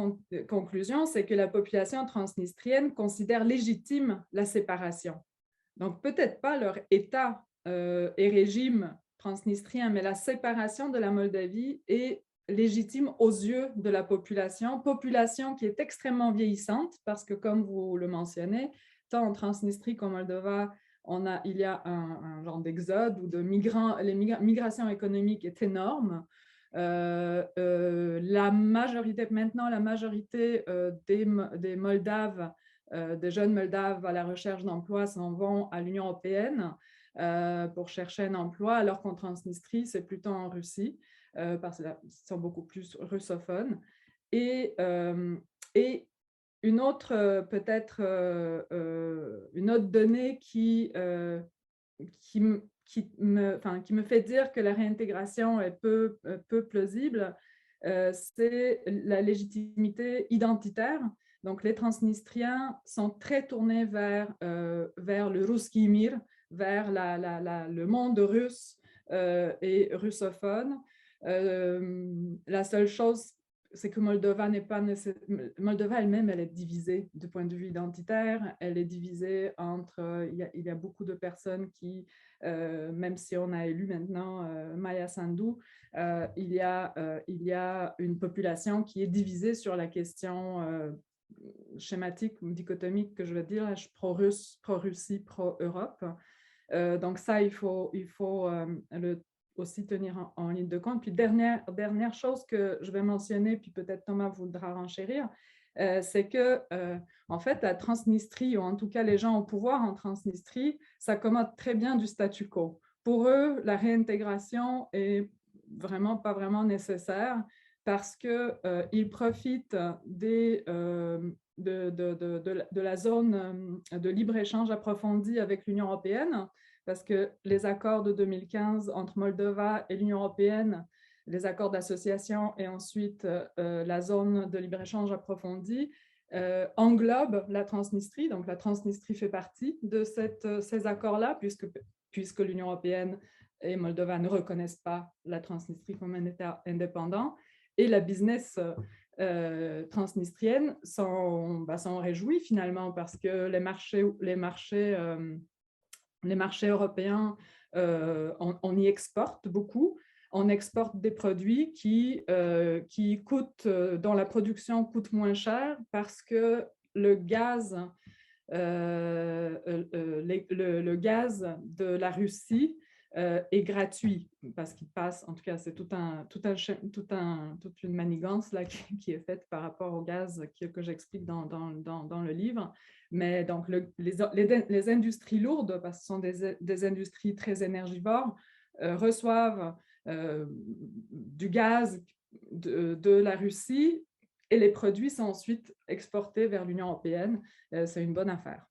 conclusions, c'est que la population transnistrienne considère légitime la séparation. Donc, peut-être pas leur État et régime transnistrien, mais la séparation de la Moldavie est légitime aux yeux de la population qui est extrêmement vieillissante, parce que, comme vous le mentionnez, tant en Transnistrie qu'en Moldova, il y a un genre d'exode ou de migration économique est énorme. La majorité des Moldaves, des jeunes Moldaves à la recherche d'emploi s'en vont à l'Union européenne pour chercher un emploi, alors qu'en Transnistrie, c'est plutôt en Russie, parce qu'ils sont beaucoup plus russophones. Et une autre, une autre donnée qui me fait dire que la réintégration est peu plausible, c'est la légitimité identitaire. Donc, les Transnistriens sont très tournés vers le Russki Mir, vers le monde russe et russophone. La seule chose, c'est que Moldova elle-même, elle est divisée du point de vue identitaire. Elle est divisée entre... il y a beaucoup de personnes qui, même si on a élu maintenant Maia Sandu, il y a une population qui est divisée sur la question schématique ou dichotomique que je veux dire, pro-russe, pro-Russie, pro-Europe. Donc ça, il faut aussi tenir en ligne de compte. Puis dernière chose que je vais mentionner, puis peut-être Thomas voudra renchérir, c'est que en fait, la Transnistrie, ou en tout cas les gens au pouvoir en Transnistrie, s'accommodent très bien du statu quo. Pour eux, la réintégration est pas vraiment nécessaire parce qu'ils profitent de la zone de libre-échange approfondi avec l'Union européenne, parce que les accords de 2015 entre Moldova et l'Union européenne, les accords d'association et ensuite la zone de libre-échange approfondi, englobent la Transnistrie. Donc, la Transnistrie fait partie de ces accords-là, puisque l'Union européenne et Moldova ne reconnaissent pas la Transnistrie comme un État indépendant. Et la business transnistrienne s'en réjouit finalement, parce que les marchés européens, on y exporte beaucoup. On exporte des produits qui dont la production coûte moins cher parce que le gaz de la Russie est gratuit, parce qu'il passe, en tout cas, c'est toute une manigance là, qui est faite par rapport au gaz que j'explique dans le livre. Mais donc, les industries lourdes, parce que ce sont des industries très énergivores, reçoivent du gaz de la Russie, et les produits sont ensuite exportés vers l'Union européenne. C'est une bonne affaire.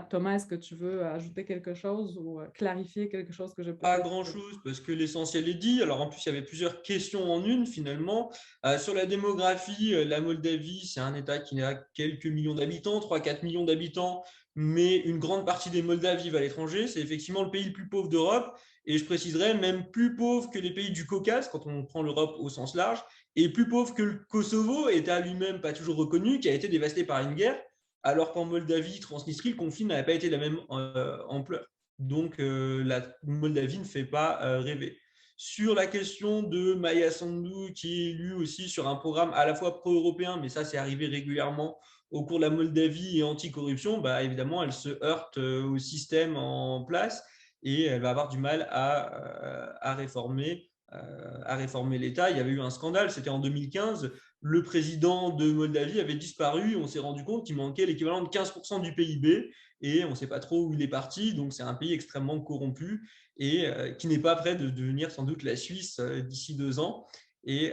Thomas, est-ce que tu veux ajouter quelque chose ou clarifier quelque chose que je peux Pas grand-chose, parce que l'essentiel est dit. Alors, en plus, il y avait plusieurs questions en une, finalement. Sur la démographie, la Moldavie, c'est un État qui a quelques millions d'habitants, 3-4 millions d'habitants, mais une grande partie des Moldaves vivent à l'étranger. C'est effectivement le pays le plus pauvre d'Europe, et je préciserais même plus pauvre que les pays du Caucase, quand on prend l'Europe au sens large, et plus pauvre que le Kosovo, État lui-même pas toujours reconnu, qui a été dévasté par une guerre, alors qu'en Moldavie, Transnistrie, le conflit n'avait pas été de la même ampleur. Donc, la Moldavie ne fait pas rêver. Sur la question de Maya Sandu, qui est élue aussi sur un programme à la fois pro-européen, mais ça, c'est arrivé régulièrement au cours de la Moldavie et anti-corruption, bah, évidemment, elle se heurte au système en place et elle va avoir du mal à réformer l'État. Il y avait eu un scandale, c'était en 2015. Le président de Moldavie avait disparu. On s'est rendu compte qu'il manquait l'équivalent de 15% du PIB et on ne sait pas trop où il est parti. Donc, c'est un pays extrêmement corrompu et qui n'est pas prêt de devenir sans doute la Suisse d'ici 2 ans. Et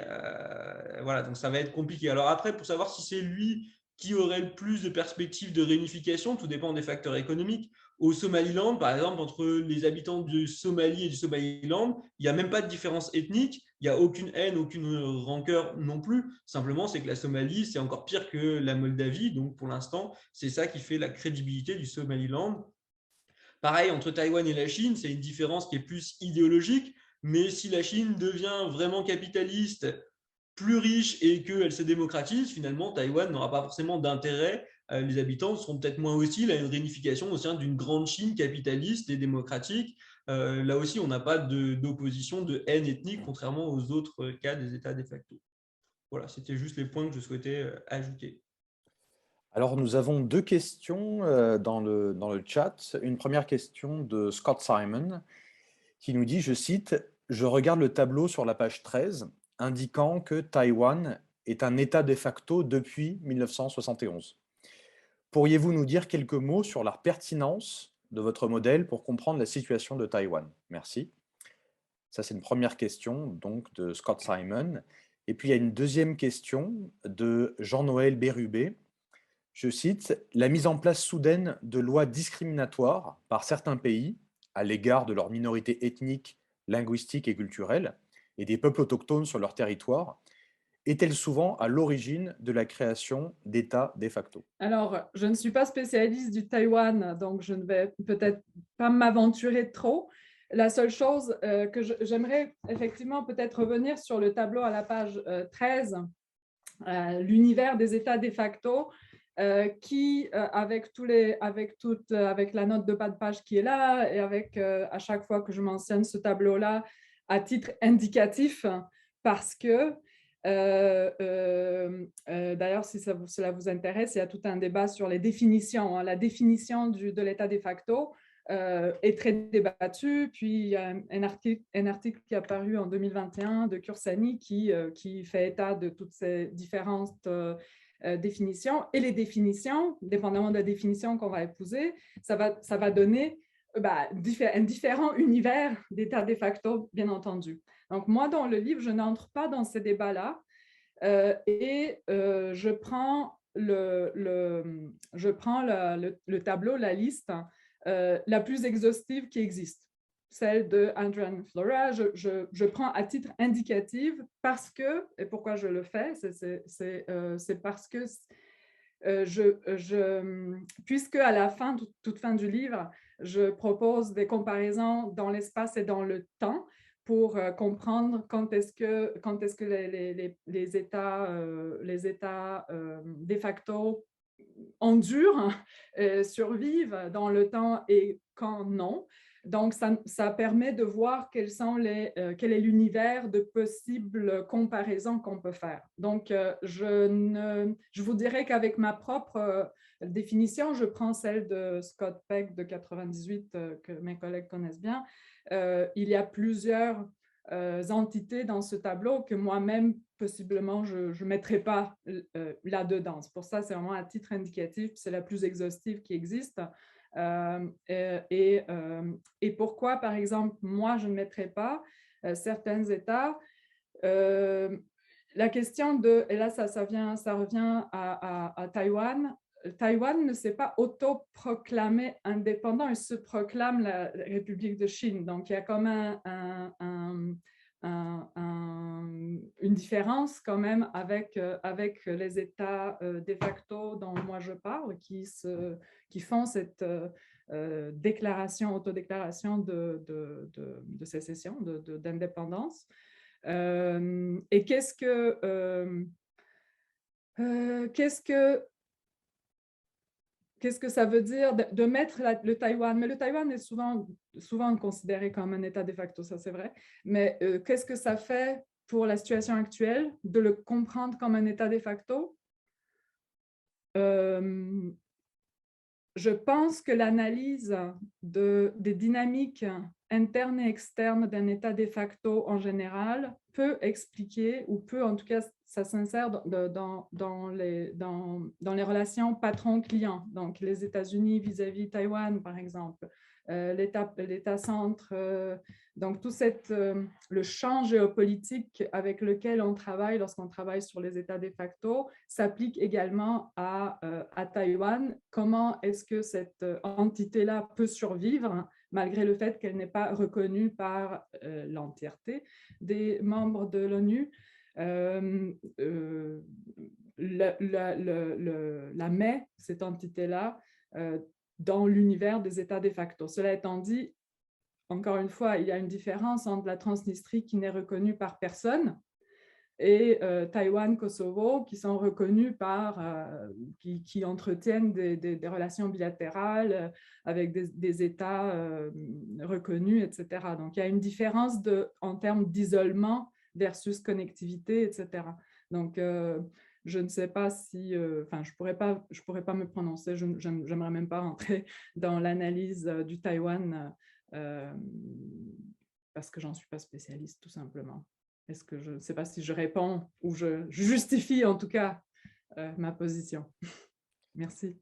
voilà, donc ça va être compliqué. Alors après, pour savoir si c'est lui qui aurait le plus de perspectives de réunification, tout dépend des facteurs économiques. Au Somaliland, par exemple, entre les habitants du Somalie et du Somaliland, il n'y a même pas de différence ethnique, il n'y a aucune haine, aucune rancœur non plus. Simplement, c'est que la Somalie, c'est encore pire que la Moldavie. Donc, pour l'instant, c'est ça qui fait la crédibilité du Somaliland. Pareil, entre Taïwan et la Chine, c'est une différence qui est plus idéologique. Mais si la Chine devient vraiment capitaliste, plus riche et qu'elle se démocratise, finalement, Taïwan n'aura pas forcément d'intérêt. Les habitants seront peut-être moins hostiles à une réunification au sein d'une grande Chine capitaliste et démocratique. Là aussi, on n'a pas d'opposition, de haine ethnique, contrairement aux autres cas des États de facto. Voilà, c'était juste les points que je souhaitais ajouter. Alors, nous avons 2 questions dans le chat. Une première question de Scott Simon qui nous dit, je cite, « Je regarde le tableau sur la page 13 indiquant que Taïwan est un État de facto depuis 1971. Pourriez-vous nous dire quelques mots sur la pertinence de votre modèle pour comprendre la situation de Taïwan? Merci. » Ça, c'est une première question donc, de Scott Simon. Et puis, il y a une deuxième question de Jean-Noël Bérubé. Je cite, « La mise en place soudaine de lois discriminatoires par certains pays à l'égard de leurs minorités ethniques, linguistiques et culturelles et des peuples autochtones sur leur territoire est-elle souvent à l'origine de la création d'États de facto ?» Alors, je ne suis pas spécialiste du Taïwan, donc je ne vais peut-être pas m'aventurer trop. La seule chose que j'aimerais effectivement peut-être revenir sur le tableau à la page 13, l'univers des États de facto, qui, avec la note de bas de page qui est là, et avec à chaque fois que je mentionne ce tableau-là à titre indicatif, parce que d'ailleurs, si cela vous intéresse, il y a tout un débat sur les définitions. La définition de l'État de facto est très débattue. Puis, il y a un article qui est apparu en 2021 de Kursani qui fait état de toutes ces différentes définitions. Et les définitions, dépendamment de la définition qu'on va épouser, ça va donner un différent univers d'État de facto, bien entendu. Donc, moi, dans le livre, je n'entre pas dans ces débats-là et je prends le tableau, la liste la plus exhaustive qui existe, celle de Adrian Flora. Je prends à titre indicatif parce que, et pourquoi je le fais, c'est parce que puisque à la fin, toute fin du livre, je propose des comparaisons dans l'espace et dans le temps pour comprendre quand est-ce que les États de facto endurent, survivent dans le temps et quand non. Donc, ça permet de voir quel est l'univers de possibles comparaisons qu'on peut faire. Donc, je vous dirais qu'avec ma propre définition, je prends celle de Scott Peck de 98, que mes collègues connaissent bien. Il y a plusieurs entités dans ce tableau que moi-même, possiblement, je ne mettrai pas là-dedans. Pour ça, c'est vraiment à titre indicatif, c'est la plus exhaustive qui existe. Et pourquoi, par exemple, moi, je ne mettrai pas certains États. La question de, et là, ça revient à Taïwan, Taïwan ne s'est pas autoproclamé indépendant, il se proclame la République de Chine. Donc, il y a comme une différence quand même avec les États de facto dont moi je parle, qui font cette déclaration, autodéclaration de sécession, d'indépendance. Et qu'est-ce que ça veut dire de mettre le Taïwan? Mais le Taïwan est souvent considéré comme un État de facto, ça c'est vrai. Mais qu'est-ce que ça fait pour la situation actuelle de le comprendre comme un État de facto? Je pense que l'analyse des dynamiques internes et externes d'un État de facto en général peut expliquer, ou peut en tout cas, ça s'insère dans les relations patron-client. Donc, les États-Unis vis-à-vis Taïwan, par exemple, l'État-centre. Donc, tout le champ géopolitique avec lequel on travaille lorsqu'on travaille sur les États de facto s'applique également à Taïwan. Comment est-ce que cette entité-là peut survivre malgré le fait qu'elle n'est pas reconnue par l'entièreté des membres de l'ONU? La met, cette entité-là, dans l'univers des États de facto. Cela étant dit, encore une fois, il y a une différence entre la Transnistrie qui n'est reconnue par personne et Taïwan, Kosovo, qui sont reconnus qui entretiennent des relations bilatérales avec des États reconnus, etc. Donc, il y a une différence en termes d'isolement versus connectivité, etc. Donc, je ne sais pas si, je pourrais pas me prononcer, je n'aimerais même pas rentrer dans l'analyse du Taïwan parce que j'en suis pas spécialiste, tout simplement. Est-ce que je ne sais pas si je réponds ou je justifie en tout cas ma position. Merci.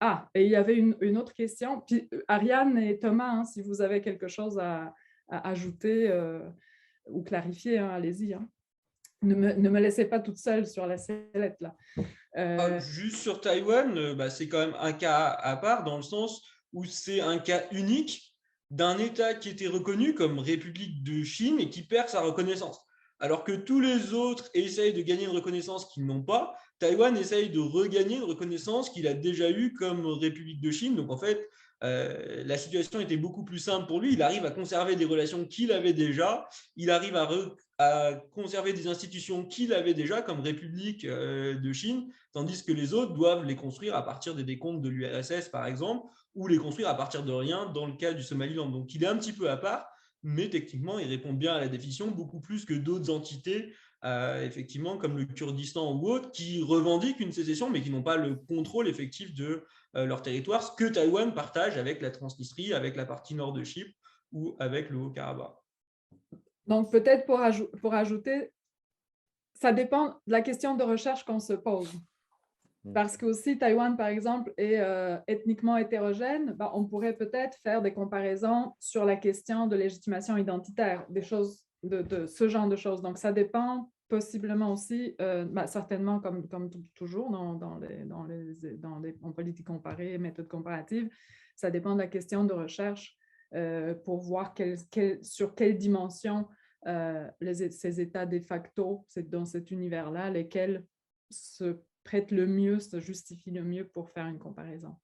Ah, et il y avait une autre question. Puis Ariane et Thomas, hein, si vous avez quelque chose à ajouter ou clarifier, hein, allez-y. Hein. Ne me laissez pas toute seule sur la sellette, là. Juste sur Taïwan, c'est quand même un cas à part dans le sens où c'est un cas unique d'un État qui était reconnu comme République de Chine et qui perd sa reconnaissance. Alors que tous les autres essayent de gagner une reconnaissance qu'ils n'ont pas, Taïwan essaye de regagner une reconnaissance qu'il a déjà eue comme République de Chine. Donc en fait, la situation était beaucoup plus simple pour lui. Il arrive à conserver des relations qu'il avait déjà. Il arrive à conserver des institutions qu'il avait déjà comme République de Chine, tandis que les autres doivent les construire à partir des décomptes de l'URSS, par exemple, ou les construire à partir de rien dans le cas du Somaliland. Donc il est un petit peu à part, mais techniquement, il répond bien à la définition beaucoup plus que d'autres entités, effectivement, comme le Kurdistan ou autres, qui revendiquent une sécession, mais qui n'ont pas le contrôle effectif de leur territoire, ce que Taïwan partage avec la Transnistrie, avec la partie nord de Chypre ou avec le Haut-Karabakh. Donc, peut-être pour ajouter, ça dépend de la question de recherche qu'on se pose. Parce que aussi, Taïwan, par exemple, est ethniquement hétérogène, on pourrait peut-être faire des comparaisons sur la question de légitimation identitaire, des choses de ce genre de choses. Donc, ça dépend possiblement aussi, certainement comme toujours en politique comparée, méthode comparative, ça dépend de la question de recherche pour voir sur quelle dimension ces états de facto, dans cet univers-là, lesquels se prête le mieux, se justifie le mieux pour faire une comparaison.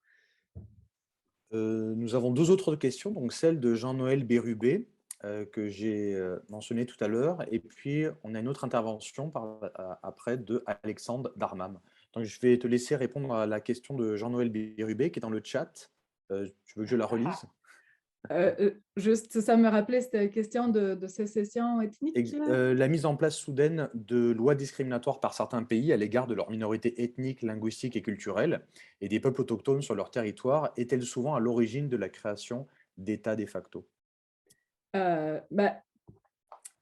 Nous avons deux autres questions, donc celle de Jean-Noël Bérubé, que j'ai mentionné tout à l'heure, et puis on a une autre intervention après de Alexandre Darmam. Donc je vais te laisser répondre à la question de Jean-Noël Bérubé qui est dans le chat. Tu veux que je la relise? Juste, ça me rappelait cette question de sécession ethnique. La mise en place soudaine de lois discriminatoires par certains pays à l'égard de leurs minorités ethniques, linguistiques et culturelles et des peuples autochtones sur leur territoire est-elle souvent à l'origine de la création d'États de facto?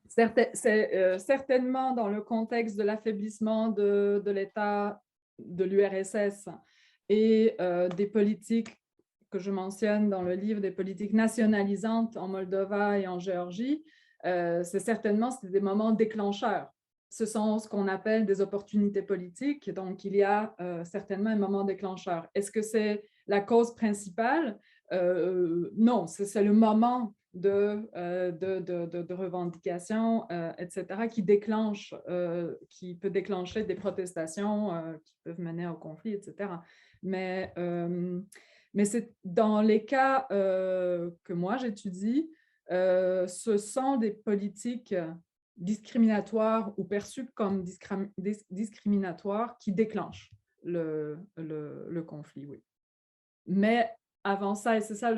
C'est certainement dans le contexte de l'affaiblissement de l'État de l'URSS et des politiques que je mentionne dans le livre, des politiques nationalisantes en Moldova et en Géorgie, c'est des moments déclencheurs. ce sont ce qu'on appelle des opportunités politiques. Donc, il y a certainement un moment déclencheur. Est-ce que c'est la cause principale? Non, c'est le moment de revendication, etc., qui peut déclencher des protestations qui peuvent mener au conflit, etc. Mais c'est dans les cas que moi j'étudie, ce sont des politiques discriminatoires ou perçues comme discriminatoires qui déclenchent le conflit, oui. Mais avant ça, et c'est ça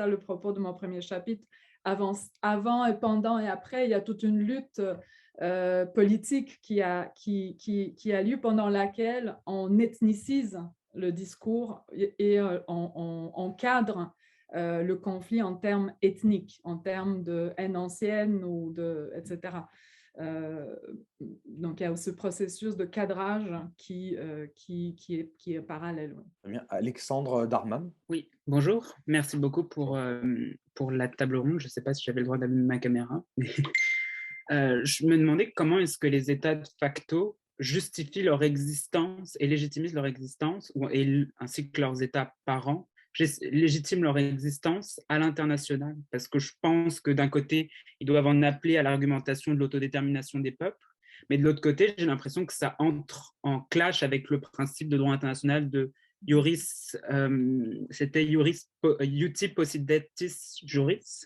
le propos de mon premier chapitre, avant et pendant et après, il y a toute une lutte politique qui a lieu, pendant laquelle on ethnicise le discours et on cadre le conflit en termes ethniques, en termes de haine ancienne, etc. Donc, il y a ce processus de cadrage qui est parallèle. Oui. Très bien. Alexandre Darman. Oui, bonjour. Merci beaucoup pour la table ronde. Je ne sais pas si j'avais le droit d'allumer ma caméra, mais je me demandais comment est-ce que les États de facto justifient leur existence et légitimisent leur existence, ainsi que leurs États parents légitiment leur existence à l'international. Parce que je pense que d'un côté, ils doivent en appeler à l'argumentation de l'autodétermination des peuples, mais de l'autre côté, j'ai l'impression que ça entre en clash avec le principe de droit international de c'était iuris iuti possidetis juris,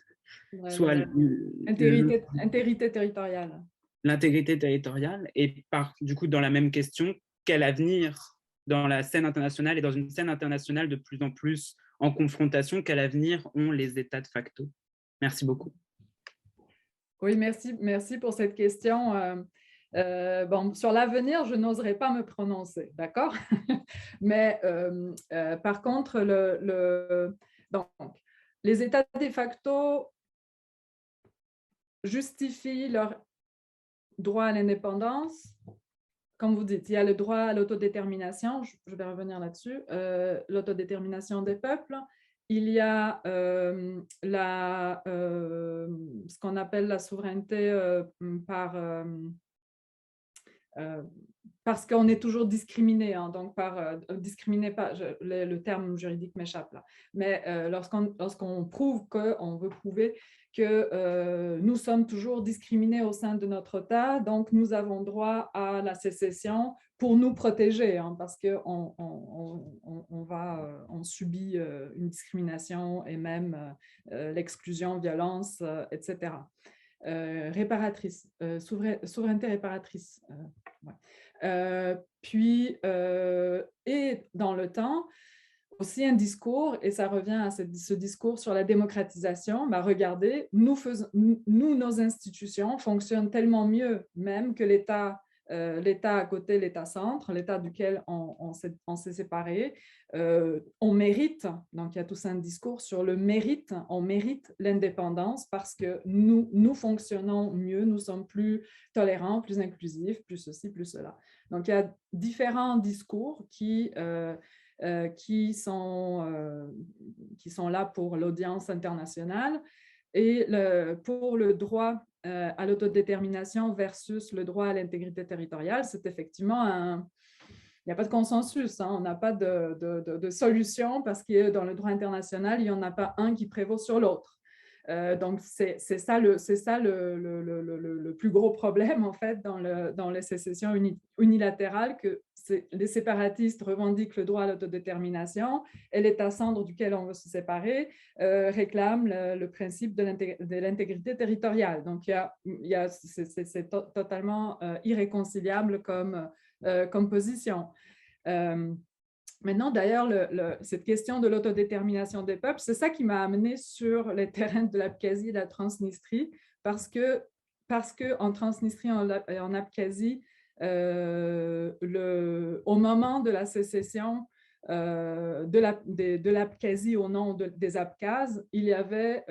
Ouais, soit l'intégrité territoriale. L'intégrité territoriale, et du coup, dans la même question, quel avenir dans la scène internationale et dans une scène internationale de plus en plus en confrontation, quel avenir ont les États de facto? Merci beaucoup. Oui, merci pour cette question. Bon, sur l'avenir, je n'oserais pas me prononcer, d'accord? Mais par contre, donc, les États de facto justifient leur droit à l'indépendance. Comme vous dites, il y a le droit à l'autodétermination, je vais revenir là-dessus, l'autodétermination des peuples. Il y a ce qu'on appelle la souveraineté parce qu'on est toujours discriminé, hein, donc discriminé, le terme juridique m'échappe là, mais lorsqu'on prouve qu'on veut prouver que nous sommes toujours discriminés au sein de notre État, donc nous avons droit à la sécession pour nous protéger, hein, parce qu'on subit une discrimination et même l'exclusion, violence, etc. Réparatrice, souveraineté réparatrice. Ouais. Puis, et dans le temps, aussi un discours, et ça revient à ce discours sur la démocratisation. Regardez, nos institutions fonctionnent tellement mieux même que l'État à côté, l'État-centre, l'État duquel on s'est séparé. On mérite, donc il y a tout un discours sur le mérite, on mérite l'indépendance parce que nous fonctionnons mieux, nous sommes plus tolérants, plus inclusifs, plus ceci, plus cela. Donc il y a différents discours qui sont là pour l'audience internationale. Et pour le droit à l'autodétermination versus le droit à l'intégrité territoriale, c'est effectivement il n'y a pas de consensus, hein, on n'a pas de solution parce que dans le droit international, il n'y en a pas un qui prévaut sur l'autre. Donc, c'est ça le plus gros problème, en fait, dans les sécessions unilatérales, que les séparatistes revendiquent le droit à l'autodétermination et l'État-centre duquel on veut se séparer réclame le principe de l'intégrité territoriale. Donc, c'est totalement irréconciliable comme position. Maintenant, d'ailleurs, cette question de l'autodétermination des peuples, c'est ça qui m'a amené sur les terrains de l'Abkhazie et de la Transnistrie, parce que en Transnistrie et en Abkhazie, au moment de la sécession de l'Abkhazie au nom des Abkhazes, il y avait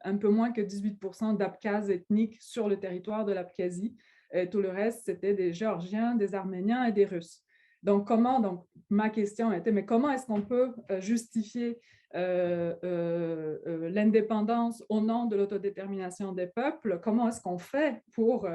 un peu moins que 18% d'Abkhazes ethniques sur le territoire de l'Abkhazie. Et tout le reste, c'était des Géorgiens, des Arméniens et des Russes. Donc, ma question était, mais comment est-ce qu'on peut justifier l'indépendance au nom de l'autodétermination des peuples? Comment est-ce qu'on fait pour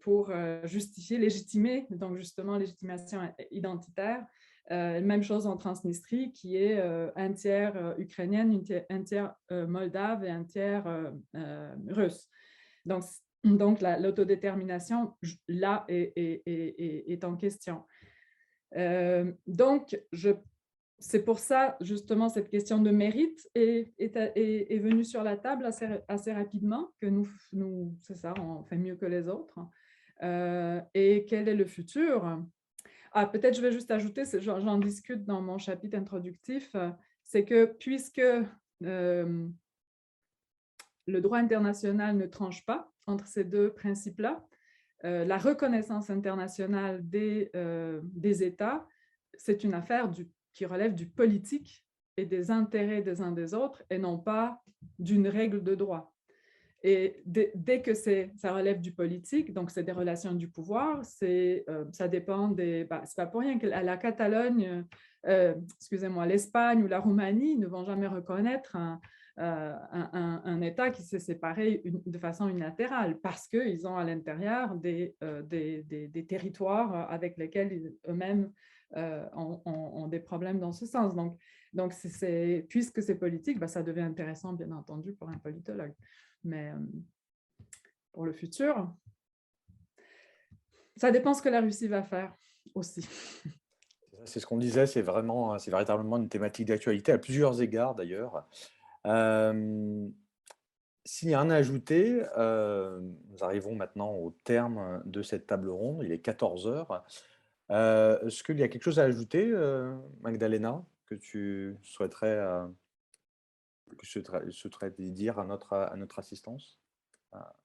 pour justifier, légitimer, donc justement légitimation identitaire. Même chose en Transnistrie, qui est un tiers ukrainienne, un tiers moldave et un tiers russe. Donc l'autodétermination, là, est en question. Donc, c'est pour ça, justement, cette question de mérite est venue sur la table assez rapidement, que nous c'est ça, on fait mieux que les autres. Et quel est le futur? Peut-être je vais juste ajouter, j'en discute dans mon chapitre introductif, c'est que puisque le droit international ne tranche pas entre ces deux principes-là, la reconnaissance internationale des États, c'est une affaire qui relève du politique et des intérêts des uns des autres et non pas d'une règle de droit. Et dès que ça relève du politique, donc c'est des relations du pouvoir, ça dépend des... c'est pas pour rien que la Catalogne, excusez-moi, l'Espagne ou la Roumanie ne vont jamais reconnaître un État qui s'est séparé de façon unilatérale parce qu'ils ont à l'intérieur des territoires avec lesquels eux-mêmes ont des problèmes dans ce sens. Donc puisque c'est politique, ça devient intéressant, bien entendu, pour un politologue. Mais pour le futur, ça dépend ce que la Russie va faire aussi. C'est ce qu'on disait, c'est véritablement une thématique d'actualité à plusieurs égards d'ailleurs. S'il y a un à ajouter, nous arrivons maintenant au terme de cette table ronde, il est 14 heures. Est-ce qu'il y a quelque chose à ajouter, Magdalena, que tu souhaiterais, dire à notre assistance,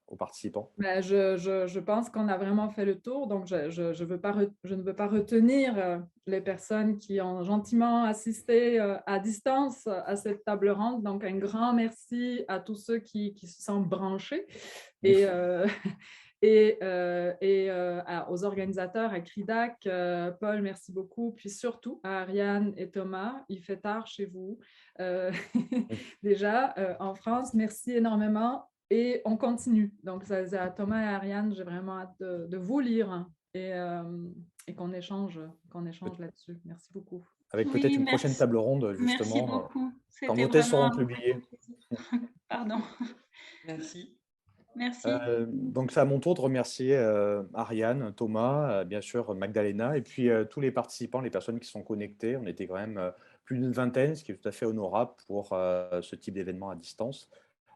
aux participants? Je pense qu'on a vraiment fait le tour, donc je ne veux pas retenir les personnes qui ont gentiment assisté à distance à cette table ronde. Donc, un grand merci à tous ceux qui se sont branchés et aux organisateurs, à CRIDAC. Paul, merci beaucoup. Puis surtout à Ariane et Thomas, il fait tard chez vous. Déjà, en France, merci énormément. Et on continue. Donc, à Thomas et Ariane, j'ai vraiment hâte de vous lire et qu'on échange là-dessus. Merci beaucoup. Avec peut-être une prochaine table ronde, justement, merci beaucoup. quand vos thèses seront publiés. Pardon. Merci. Merci. Donc, c'est à mon tour de remercier Ariane, Thomas, bien sûr Magdalena, et puis tous les participants, les personnes qui sont connectées. On était quand même plus d'une vingtaine, ce qui est tout à fait honorable pour ce type d'événement à distance.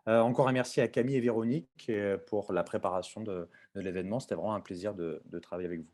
Encore un merci à Camille et Véronique pour la préparation de l'événement. C'était vraiment un plaisir de travailler avec vous.